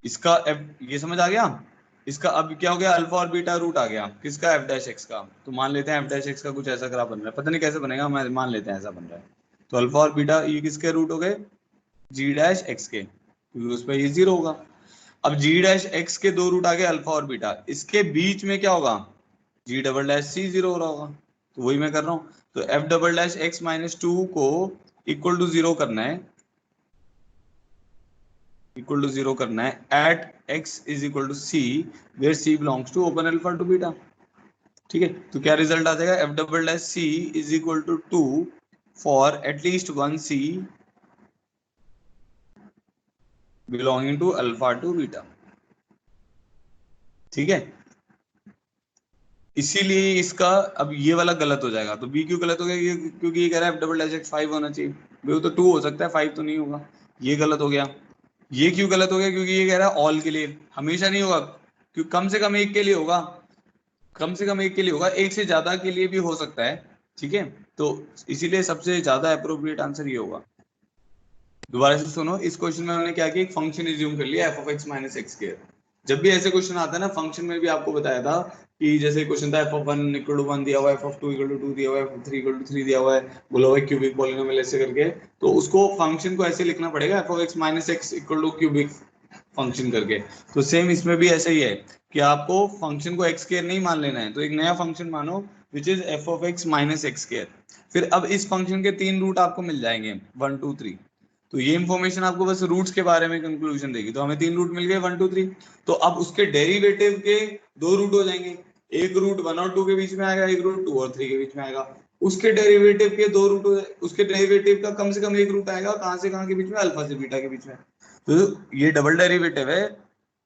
इसका ये समझ आ गया? इसका अब क्या हो गया? अल्फा और बीटा रूट आ गया किसका? एफ डैश एक्स का। तो मान लेते हैं एफ डैश एक्स का कुछ ऐसा ग्राफ बन रहा है, पता नहीं कैसे बनेगा, मैं मान लेते हैं ऐसा बन रहा है। तो अल्फा और बीटा ये किसके रूट हो गए? जी डैश एक्स के, क्योंकि उस पर ये जीरो होगा। अब जी डैश एक्स के 2 रूट आ गए अल्फा और बीटा, इसके बीच में क्या होगा? जी डबल डैश सी जीरो हो रहा होगा, तो वही मैं कर रहा हूँ। तो f double dash x minus two को इक्वल टू जीरो करना है, इक्वल टू जीरो करना है at x is equal to c, where c belongs to open alpha to beta. ठीक है, तो क्या रिजल्ट आ जाएगा? F double dash c is equal to 2 for at least 1 c belonging to alpha to beta. ठीक है, इसीलिए इसका अब ये वाला गलत हो जाएगा। तो बी क्यों गलत हो गया? क्योंकि ये कह रहा है एफ डबल डैश एक्स 5 होना चाहिए, वो तो 2 हो सकता है, 5 तो नहीं होगा, ये गलत हो गया। ये क्यों गलत हो गया? क्योंकि ये कह रहा है ऑल के लिए, हमेशा नहीं होगा, क्योंकि कम से कम एक के लिए होगा, कम से कम एक के लिए होगा, एक से ज्यादा के लिए भी हो सकता है, ठीक है। तो इसीलिए सबसे ज्यादा अप्रोप्रिएट आंसर ये होगा। दोबारा से सुनो, इस क्वेश्चन में हमने क्या किया, एक फंक्शन एज्यूम कर लिया F of x minus x square. जब भी ऐसे क्वेश्चन आता है ना, फंक्शन में भी आपको बताया था कि जैसे क्वेश्चन था एफ ऑफ 1 इक्वल टू 1 दिया हुआ है, एफ ऑफ 2 इक्वल टू 2 दिया हुआ है, एफ ऑफ 3 इक्वल टू 3 दिया हुआ है, बोला हुआ है क्यूबिक पॉलिनोमियल ऐसे करके, तो उसको फंक्शन को ऐसे लिखना पड़ेगा f of x minus x equal to cubic function करके। तो सेम इसमें भी ऐसा ही है कि आपको फंक्शन को एक्स स्क्वायर नहीं मान लेना है, तो एक नया फंक्शन मानो विच is f of x minus x square. फिर अब इस फंक्शन के 3 रूट आपको मिल जाएंगे, 1 2 3। तो ये इंफॉर्मेशन आपको बस रूट्स के बारे में कंक्लूजन देगी। तो हमें 3 रूट मिल गए, 1 2 3। तो अब उसके डेरिवेटिव के 2 रूट हो जाएंगे, एक रूट 1 और 2 के बीच में आएगा, एक रूट 2 और 3 के बीच में आएगा। उसके डेरिवेटिव के 2 रूट, उसके डेरिवेटिव का कम से कम एक रूट आएगा, कहां से कहां के बीच में, अल्फा से बीटा के बीच में। तो ये डबल डेरिवेटिव है,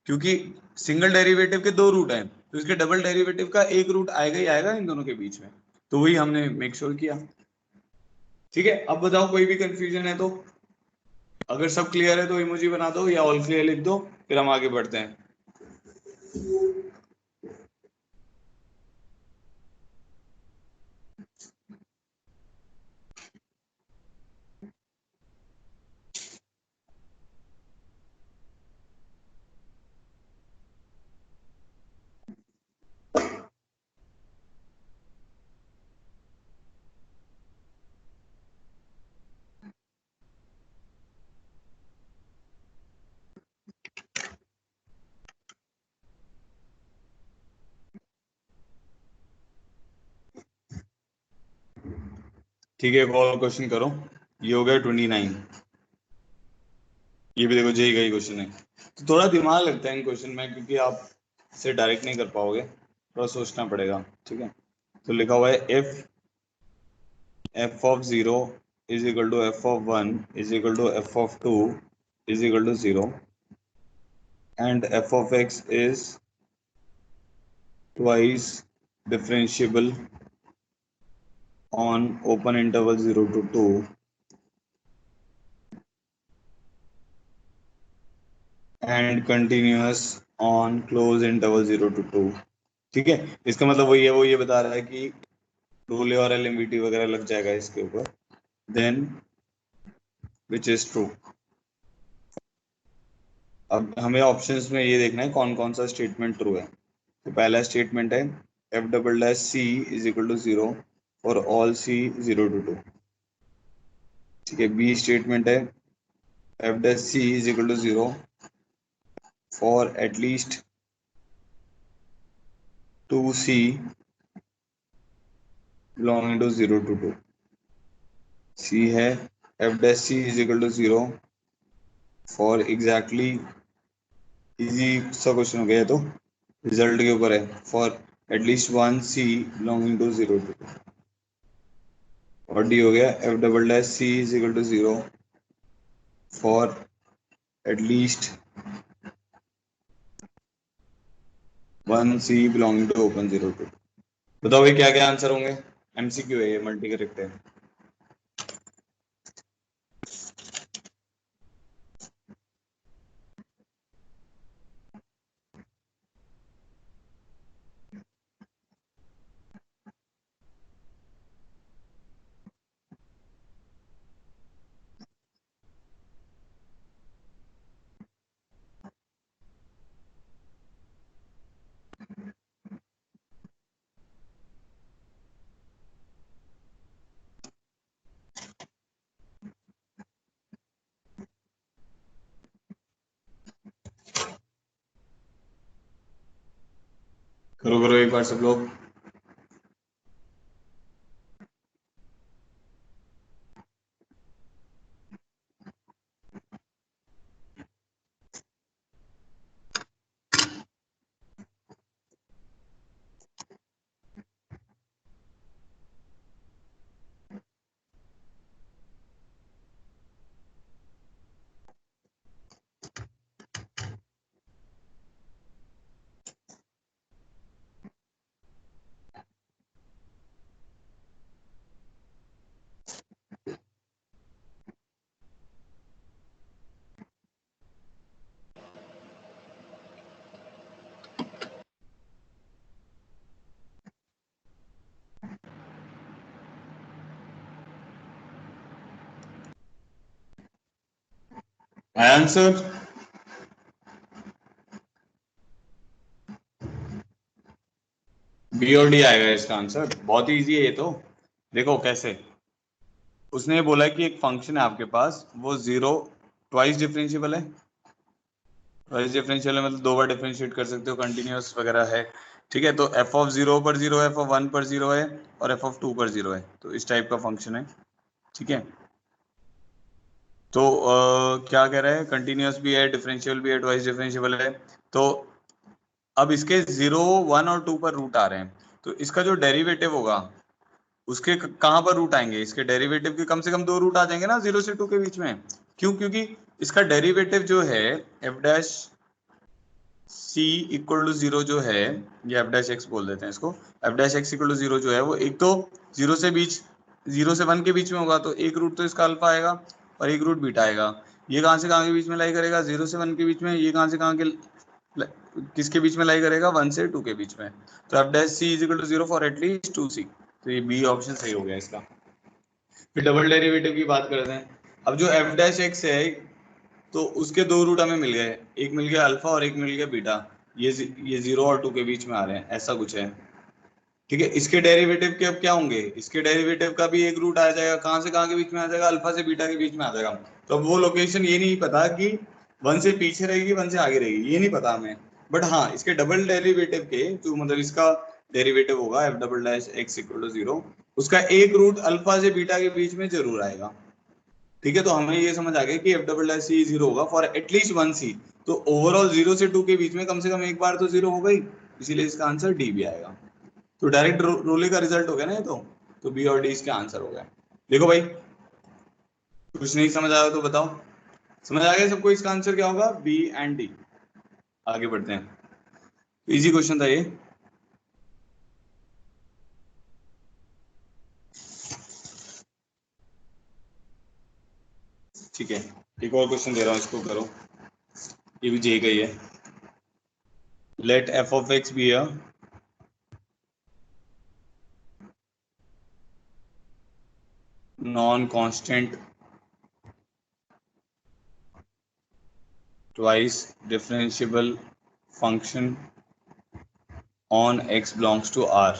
क्योंकि सिंगल डेरिवेटिव के 2 रूट हैं, तो इसके डबल डेरिवेटिव का एक रूट आएगा ही आएगा इन दोनों के बीच में। तो वही हमने मेक श्योर किया। ठीक है, अब बताओ कोई भी कंफ्यूजन है तो? अगर सब क्लियर है तो इमोजी बना दो या ऑल क्लियर लिख दो, फिर हम आगे बढ़ते हैं। ठीक है, एक और क्वेश्चन करो। ये हो गया 29। ये भी देखो जेई का ही क्वेश्चन है, तो थोड़ा दिमाग लगता है इन क्वेश्चन में, क्योंकि आप से डायरेक्ट नहीं कर पाओगे, थोड़ा सोचना पड़ेगा। ठीक है, तो लिखा हुआ है if f of 0 is equal to f of 1 is equal to f of 2 is equal to 0 and f of x is twice differentiable on open interval 0 to 2 and continuous on close interval 0 to 2। ठीक है, इसका मतलब वही है, वो ये बता रहा है कि रूले और एलएमवीटी वगैरह लग जाएगा इसके ऊपर, देन विच इज ट्रू। अब हमें ऑप्शंस में ये देखना है कौन कौन सा स्टेटमेंट ट्रू है। तो पहला स्टेटमेंट है f double dash c is equal to 0 for all c 0 to 2। ठीक है, बी स्टेटमेंट है f dash c is equal to 0 for at least 2c belonging to 0 to 2। C है f dash c is equal to 0 for exactly, easy सा question हो गया है, तो result के ऊपर है, for at least 1c belonging to 0 to 2। और डी हो गया f double dash c is equal to 0 for at least 1c belonging to open 0 to 2। बताओ ये क्या क्या आंसर होंगे? एमसीक्यू है ये, मल्टी करेक्ट है। करो करो एक बार सब लोग। आंसर बी और डी आएगा इसका आंसर। बहुत इजी है ये तो। देखो कैसे, उसने बोला कि एक फंक्शन है आपके पास, वो जीरो ट्वाइस डिफरेंशिएबल है। ट्वाइस डिफरेंशियल है मतलब दो बार डिफरेंशिएट कर सकते हो, कंटिन्यूअस वगैरह है। ठीक है, तो एफ ऑफ जीरो पर जीरो है, एफ ऑफ वन पर जीरो है, और एफ ऑफ टू पर जीरो है। तो इस टाइप का फंक्शन है। ठीक है, तो क्या कह रहा है, कंटिन्यूअस भी है, डिफरेंशियल भी है, ट्वाइस डिफरेंशिएबल है। तो अब इसके जीरो वन और टू पर रूट आ रहे हैं, तो इसका जो डेरिवेटिव होगा उसके कहां पर रूट आएंगे, इसके डेरिवेटिव के कम से कम दो रूट आ जाएंगे ना जीरो से टू के बीच में। क्यों? क्योंकि इसका डेरिवेटिव जो है f dash c equal to zero जो है, ये एफ डैश एक्स बोल देते हैं इसको, f dash x equal to zero जो है वो एक तो जीरो से बीच, जीरो से वन के बीच में होगा, तो एक रूट तो इसका अल्फा आएगा और एक रूट बीटा आएगा। ये कहां से कहां के बीच में लाई करेगा, जीरो से वन के बीच में। ये कहां से कहां के किसके बीच में लाई करेगा, वन से टू के बीच में। तो f dash c is equal to zero for at least two c. तो ये बी ऑप्शन सही हो गया इसका। फिर डबल डेरिवेटिव की बात करते हैं। अब जो एफ डैश एक्स है, तो उसके दो रूट हमें मिल गए, एक मिल गया अल्फा और एक मिल गया बीटा। ये जीरो और टू के बीच में आ रहे हैं, ऐसा कुछ है। ठीक है, इसके डेरिवेटिव के अब क्या होंगे, इसके डेरिवेटिव का भी एक रूट आ जाएगा, कहां से कहां के बीच में आ जाएगा, अल्फा से बीटा के बीच में आ जाएगा। तो अब वो लोकेशन ये नहीं पता कि वन से पीछे रहेगी वन से आगे रहेगी, ये नहीं पता हमें। बट हाँ, इसके डबल डेरिवेटिव के जो मतलब इसका डेरिवेटिव होगा f double dash x equal to zero, उसका एक रूट अल्फा से बीटा के बीच में जरूर आएगा। ठीक है, तो हमें ये समझ आ गया कि एफ डबल डैश सी जीरो होगा फॉर एटलीस्ट वन सी। तो ओवरऑल जीरो से टू के बीच में कम से कम एक बार तो जीरो हो गई, इसीलिए इसका आंसर डी भी आएगा। तो डायरेक्ट रोले का रिजल्ट हो गया ना ये तो बी और डी इसका आंसर हो गया। देखो भाई, कुछ नहीं समझ आया तो बताओ। समझ आ गया सबको इसका आंसर क्या होगा, बी एंड डी। आगे बढ़ते हैं, इजी क्वेश्चन था ये। ठीक है, एक और क्वेश्चन दे रहा हूँ, इसको करो। ये भी जे का ही है। Let f of x be a non constant twice differentiable function on x belongs to R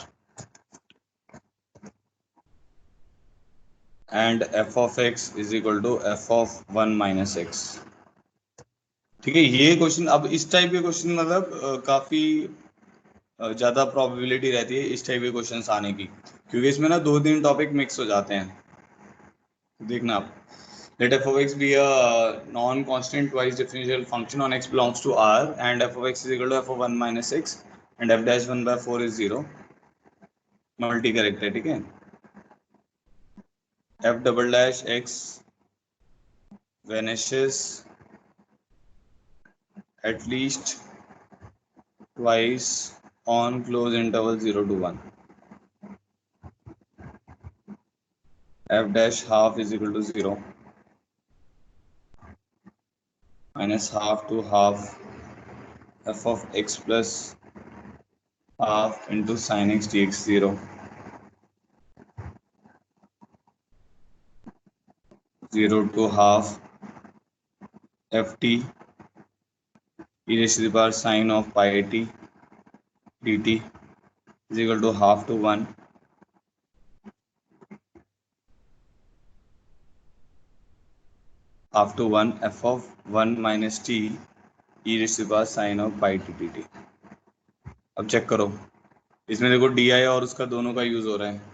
and f of x is equal to f of 1 minus x। ठीक है, ये क्वेश्चन, अब इस टाइप के क्वेश्चन मतलब काफी ज्यादा प्रोबेबिलिटी रहती है इस टाइप के क्वेश्चंस आने की, क्योंकि इसमें ना दो तीन टॉपिक मिक्स हो जाते हैं। देखना आप, let f of x be a non-constant twice differential function on x belongs to R and f of x is equal to f of 1 minus x and f dash 1 by 4 is 0। Multi correct है, ठीक है। f double dash x vanishes at least twice on close interval 0 to 1। f dash half is equal to 0 minus half to half f of x plus half into sin x dx 0 0 to half ft e raised to the power sin of pi t dt is equal to half to 1 half to 1 f of 1 minus t e raised to the power sin of pi t dt। अब check करो, इसमें देखो D I और उसका दोनों का use हो रहा है।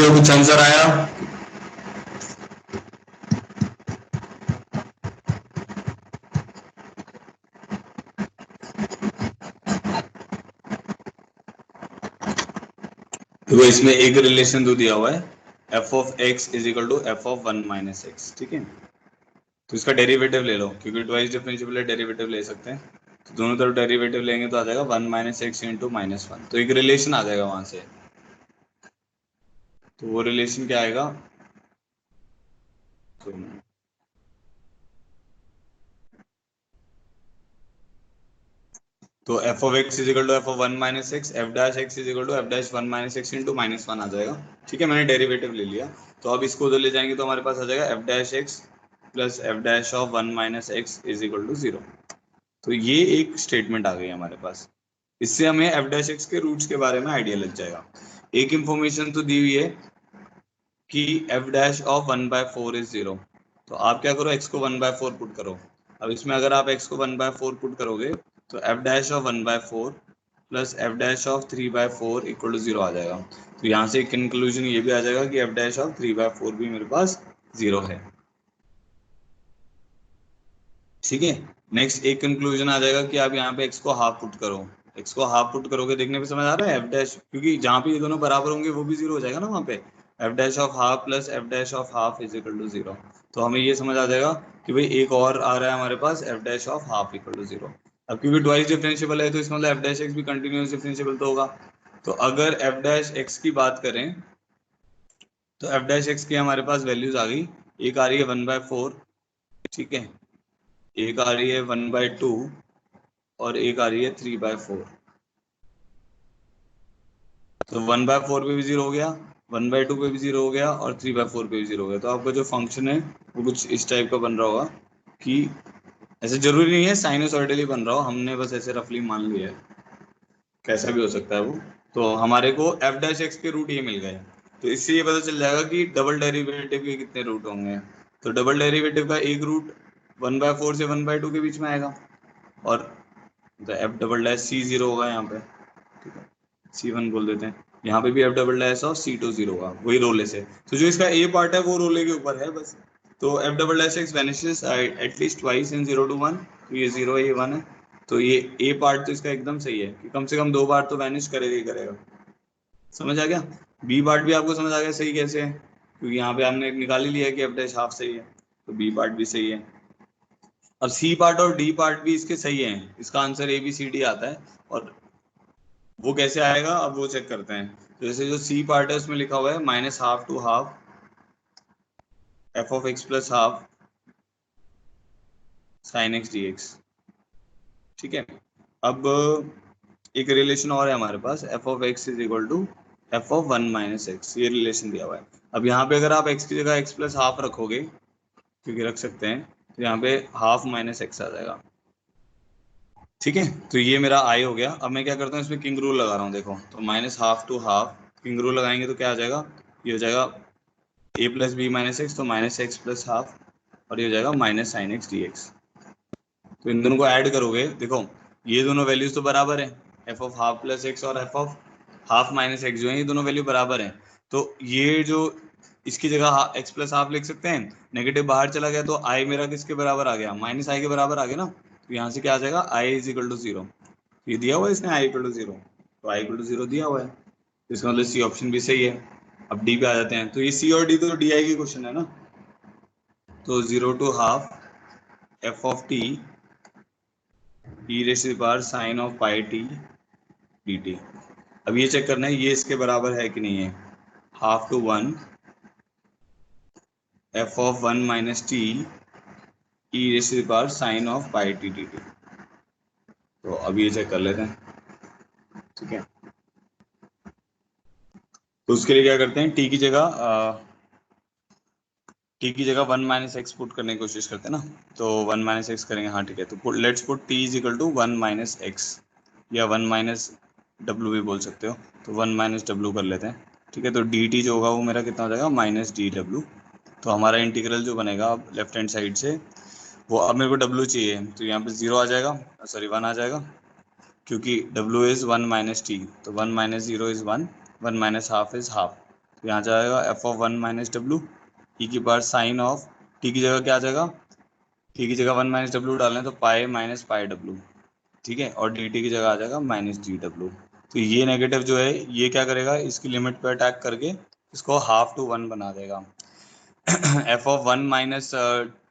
बोलो कुछ आंसर आया? देखो इसमें एक रिलेशन तो दिया हुआ है, f of x is equal to f of one minus x, ठीक है। तो इसका डेरिवेटिव ले लो, क्योंकि ट्वाइस डिफरेंशिएबल है, डेरिवेटिव ले सकते हैं। तो दोनों तरफ डेरिवेटिव लेंगे तो आ जाएगा one minus x into minus one, तो एक रिलेशन आ जाएगा वहां से। तो वो रिलेशन क्या आएगा? तो f of x is equal to f of one minus x, f dash x is equal to f dash one minus x into minus one आ जाएगा, ठीक है। मैंने डेरिवेटिव ले लिया, तो अब इसको उधर ले जाएंगे तो हमारे पास आ जाएगा f dash x plus f dash of one minus x is equal to zero. तो ये एक स्टेटमेंट आ गई हमारे पास। इससे हमें एफ डैश एक्स के रूट्स के बारे में आइडिया लग जाएगा। एक इंफॉर्मेशन तो दी हुई है कि f dash of one by four is zero. तो आप क्या करो, एक्स को वन बाय फोर पुट करो। अब इसमें अगर आप एक्स को वन बाय फोर पुट करोगे तो f dash of one by four plus f dash of three by four equal to zero आ जाएगा। तो यहाँ से एक कंक्लूजन ये भी आ जाएगा कि f dash of three by four भी मेरे पास जीरो है, ठीक है। नेक्स्ट एक कंक्लूजन आ जाएगा कि आप यहाँ पे एक्स को हाफ पुट करो। एक्स को हाफ पुट करोगे, देखने पे समझ आ रहा है, एफ डैश, क्योंकि जहाँ पे ये दोनों बराबर होंगे वो भी जीरो हो जाएगा ना वहाँ पे। F dash of half plus f dash of half is equal to zero. तो हमें ये समझ आ जाएगा कि भाई एक और आ रहा है हमारे पास, f dash of half equal to zero. अब क्योंकि ट्वाइस डिफरेंशिएबल है तो इसमें मतलब एफ डैश एक्स भी कंटिन्यूस डिफरेंशिएबल तो होगा। तो अगर एफ डैश एक्स की बात करें तो एफ डैश एक्स की हमारे पास वैल्यूज आ गई। एक आ रही है वन बाय फोर, ठीक है, एक आ रही है वन बाय टू, और एक आ रही है थ्री बाय फोर। तो वन बाय फोर पे भी जीरो हो गया, वन बाय टू पे भी जीरो हो गया, और थ्री बाय फोर पे भी जीरो हो गया। तो आपका जो फंक्शन है वो कुछ इस टाइप का बन रहा होगा कि ऐसे जरूरी नहीं है साइनोसॉइडली बन रहा हो, हमने बस ऐसे रफली मान लिया है, कैसा भी हो सकता है वो। तो हमारे को एफ डैश एक्स के रूट ये मिल गए। तो इससे ये पता चल जाएगा कि डबल डेरिवेटिव के कितने रूट होंगे। तो डबल डेरिवेटिव का एक रूट वन बाय फोर से वन बाय टू के बीच में आएगा, और एफ डबल डैश सी जीरो होगा यहाँ पे, ठीक है, सी वन बोल देते हैं। यहाँ पे भी एफ डबल डैश और सी टू जीरो होगा, वही रोले से। तो जो इसका ए पार्ट है वो रोले के ऊपर है बस। तो f double dash x vanishes at least twice in zero to one, तो ये जीरो है, ये वन है। तो ये ए पार्ट तो इसका एकदम सही है कि कम से कम दो बार तो वैनिश करेगा ही करेगा। समझ आ गया? बी पार्ट भी आपको समझ आ गया सही कैसे है, क्योंकि यहाँ पे हमने निकाल ही लिया कि एफ डैश हाफ सही है, तो बी पार्ट भी सही है। अब सी पार्ट और डी पार्ट भी इसके सही है, इसका answer A B C D आता है। और वो कैसे आएगा अब वो चेक करते हैं। तो जैसे जो सी पार्ट है उसमें लिखा हुआ है minus half to half f of x plus half sine x d x, ठीक है। अब एक रिलेशन और है हमारे पास, f of x is equal to f of one minus x, ये रिलेशन दिया हुआ है। अब यहाँ पे अगर आप एक्स की जगह एक्स प्लस हाफ रखोगे, क्योंकि रख सकते हैं, तो यहाँ पे हाफ माइनस एक्स आ जाएगा, ठीक है। तो ये मेरा आई हो गया। अब मैं क्या करता हूँ, इसमें किंग रूल लगा रहा हूँ, देखो। तो minus half to half king rule लगाएंगे तो क्या आ जाएगा, ये हो जाएगा a plus b minus x, तो माइनस एक्स प्लस हाफ, और ये हो जाएगा minus sine x d x. तो इन दोनों को ऐड करोगे, देखो ये दोनों वैल्यूज तो बराबर है, f of half plus x और f of half minus x जो है, ये दोनों वैल्यू बराबर है। तो ये जो इसकी जगह एक्स प्लस हाफ लिख सकते हैं, नेगेटिव बाहर चला गया तो आई मेरा किसके बराबर आ गया, माइनस आई के बराबर आ गया ना। तो यहाँ से क्या आ जाएगा, I is equal to zero. ये दिया हुआ है इसने आई इक्वल टू जीरो, तो आई इक्वल टू जीरो दिया हुआ है, तो इसका मतलब सी ऑप्शन भी सही है। अब डी पे आ जाते हैं, तो ये सी और डी तो डी आई की क्वेश्चन है ना। तो zero to half f of t e raise to the power sine of pi t d t. अब ये चेक करना है ये इसके बराबर है कि नहीं है, half to one f of one minus t e raise to the power sine of pi t d t. तो अब ये चेक कर लेते हैं, ठीक है। तो उसके लिए क्या करते हैं, टी की जगह वन माइनस एक्स पुट करने की कोशिश करते हैं ना। तो वन माइनस एक्स करेंगे, हाँ ठीक है। तो let's put t is equal to one minus x, या वन माइनस डब्ल्यू भी बोल सकते हो। तो वन माइनस डब्ल्यू कर लेते हैं, ठीक है। तो डी टी जो होगा वो मेरा कितना हो जाएगा, माइनस डी डब्ल्यू। तो हमारा इंटीग्रल जो बनेगा अब लेफ्ट हैंड साइड से, वो अब मेरे को डब्ल्यू चाहिए, तो यहाँ पे जीरो आ जाएगा, सॉरी वन आ जाएगा, क्योंकि डब्ल्यू इज वन माइनस टी। तो one minus zero is one, one minus half is half. तो यहाँ जाएगा एफ ऑफ 1 माइनस डब्ल्यू ई की पावर साइन ऑफ टी की जगह क्या आ जाएगा, टी की जगह 1 माइनस डब्ल्यू डालें तो पाई माइनस पाई डब्ल्यू, ठीक है, और डी टी की जगह आ जाएगा माइनस डी डब्ल्यू। तो ये नेगेटिव जो है ये क्या करेगा, इसकी लिमिट पे अटैक करके इसको हाफ टू 1 बना देगा। F of 1 minus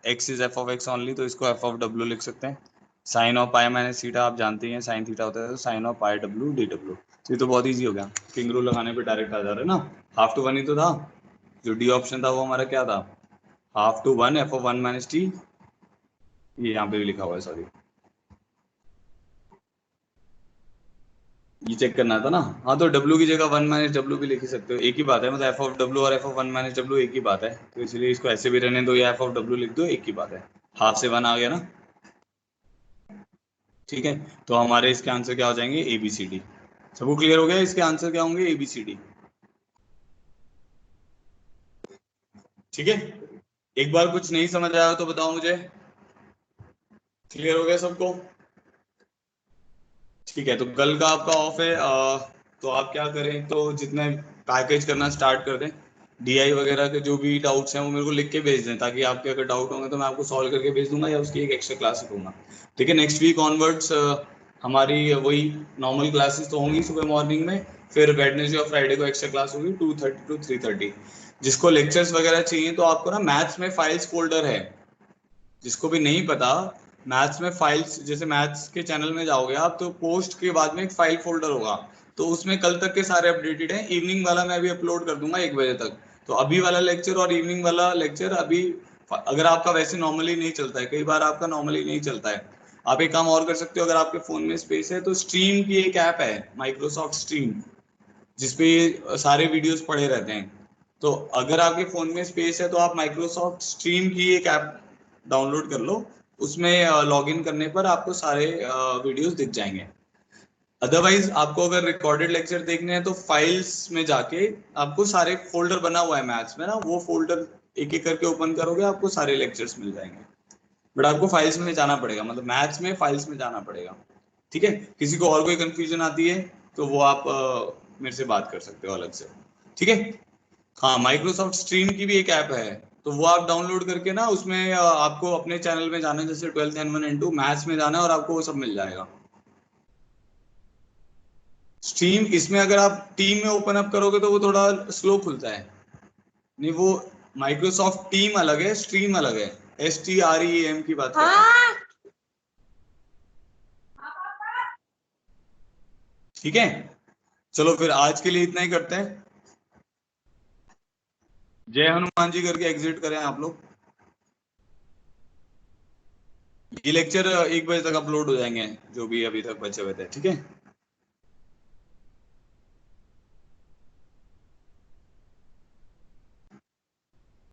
x is f of x only, तो इसको एफ ऑफ डब्ल्यू लिख सकते हैं। Sign of pi minus theta आप जानते हैं साइन थीटा होता है, तो sign of pi W D W. तो ये तो बहुत ईजी हो गया, किंग रूल लगाने पे डायरेक्ट आ जा रहा है ना, हाफ टू 1 ही तो था, जो डी ऑप्शन था वो हमारा क्या था, half to 1 f of 1 minus t, ये यहाँ पे भी लिखा हुआ है, सॉरी ये चेक करना था ना। हाँ तो W की जगह 1 माइनस डब्ल्यू भी लिख ही सकते हो, एक ही बात है, मतलब एफ ऑफ डब्ल्यू और एफ ऑफ 1 माइनस डब्ल्यू एक ही बात है, तो इसलिए इसको ऐसे भी रहने दो या एफ ऑफ डब्ल्यू लिख दो, एक ही बात है, हाफ से 1 आ गया ना, ठीक है। तो हमारे इसके आंसर क्या हो जाएंगे, ए बी सी डी। सबको क्लियर हो गया इसके आंसर क्या होंगे, ए बी सी डी, ठीक है। एक बार कुछ नहीं समझ आया हो तो बताओ मुझे, क्लियर हो गया सबको, ठीक है। तो कल का आपका ऑफ है, तो आप क्या करें, तो जितने पैकेज करना स्टार्ट कर दें, डीआई वगैरह के जो भी डाउट्स हैं वो मेरे को लिख के भेज दें, ताकि आपके अगर डाउट होंगे तो मैं आपको सॉल्व करके भेज दूंगा या उसकी एक एक्स्ट्रा क्लास दूंगा, ठीक है। नेक्स्ट वीक ऑनवर्ड्स हमारी वही नॉर्मल क्लासेस तो होंगी सुबह मॉर्निंग में, फिर वेडनेसडे और फ्राइडे को एक्स्ट्रा क्लास होगी 2:30 टू 3:30। जिसको लेक्चर्स वगैरह चाहिए तो आपको ना मैथ्स में फाइल्स फोल्डर है, जिसको भी नहीं पता, मैथ्स में फाइल्स, जैसे मैथ्स के चैनल में जाओगे आप तो पोस्ट के बाद में एक फाइल फोल्डर होगा, तो उसमें कल तक के सारे अपडेटेड हैं, इवनिंग वाला मैं अभी अपलोड कर दूंगा 1 बजे तक। तो अभी वाला लेक्चर और इवनिंग वाला लेक्चर अभी, अगर आपका वैसे नॉर्मली नहीं चलता है, कई बार आपका नॉर्मली नहीं चलता है, आप एक काम और कर सकते हो, अगर आपके फोन में स्पेस है तो स्ट्रीम की एक ऐप है माइक्रोसॉफ्ट स्ट्रीम, जिसपे सारे वीडियोस पड़े रहते हैं। तो अगर आपके फोन में स्पेस है तो आप माइक्रोसॉफ्ट स्ट्रीम की एक ऐप डाउनलोड कर लो, उसमें लॉगिन करने पर आपको सारे वीडियोस दिख जाएंगे। अदरवाइज आपको अगर रिकॉर्डेड लेक्चर देखने हैं तो फाइल्स में जाके आपको सारे फोल्डर बना हुआ है मैथ्स में ना, वो फोल्डर एक एक करके ओपन करोगे आपको सारे लेक्चर्स मिल जाएंगे, बट आपको फाइल्स में जाना पड़ेगा, मतलब मैथ्स में फाइल्स में जाना पड़ेगा, ठीक है। किसी को और कोई कंफ्यूजन आती है तो वो आप मेरे से बात कर सकते हो अलग से, ठीक है। हाँ माइक्रोसॉफ्ट स्ट्रीम की भी एक ऐप है, तो वो आप डाउनलोड करके ना उसमें आपको अपने चैनल में जाना है, जैसे 12th N1 N2 मैथ्स में जाना है और आपको वो सब मिल जाएगा। स्ट्रीम इसमें अगर आप टीम में ओपन अप करोगे तो वो थोड़ा स्लो खुलता है, नहीं वो माइक्रोसॉफ्ट टीम अलग है, स्ट्रीम अलग है, STREAM की बात कर रहा हूँ, ठीक है। चलो फिर आज के लिए इतना ही करते हैं, जय हनुमान जी करके एग्जिट करें आप लोग। ये लेक्चर 1 बजे तक अपलोड हो जाएंगे जो भी अभी तक बचे हुए थे, ठीक है।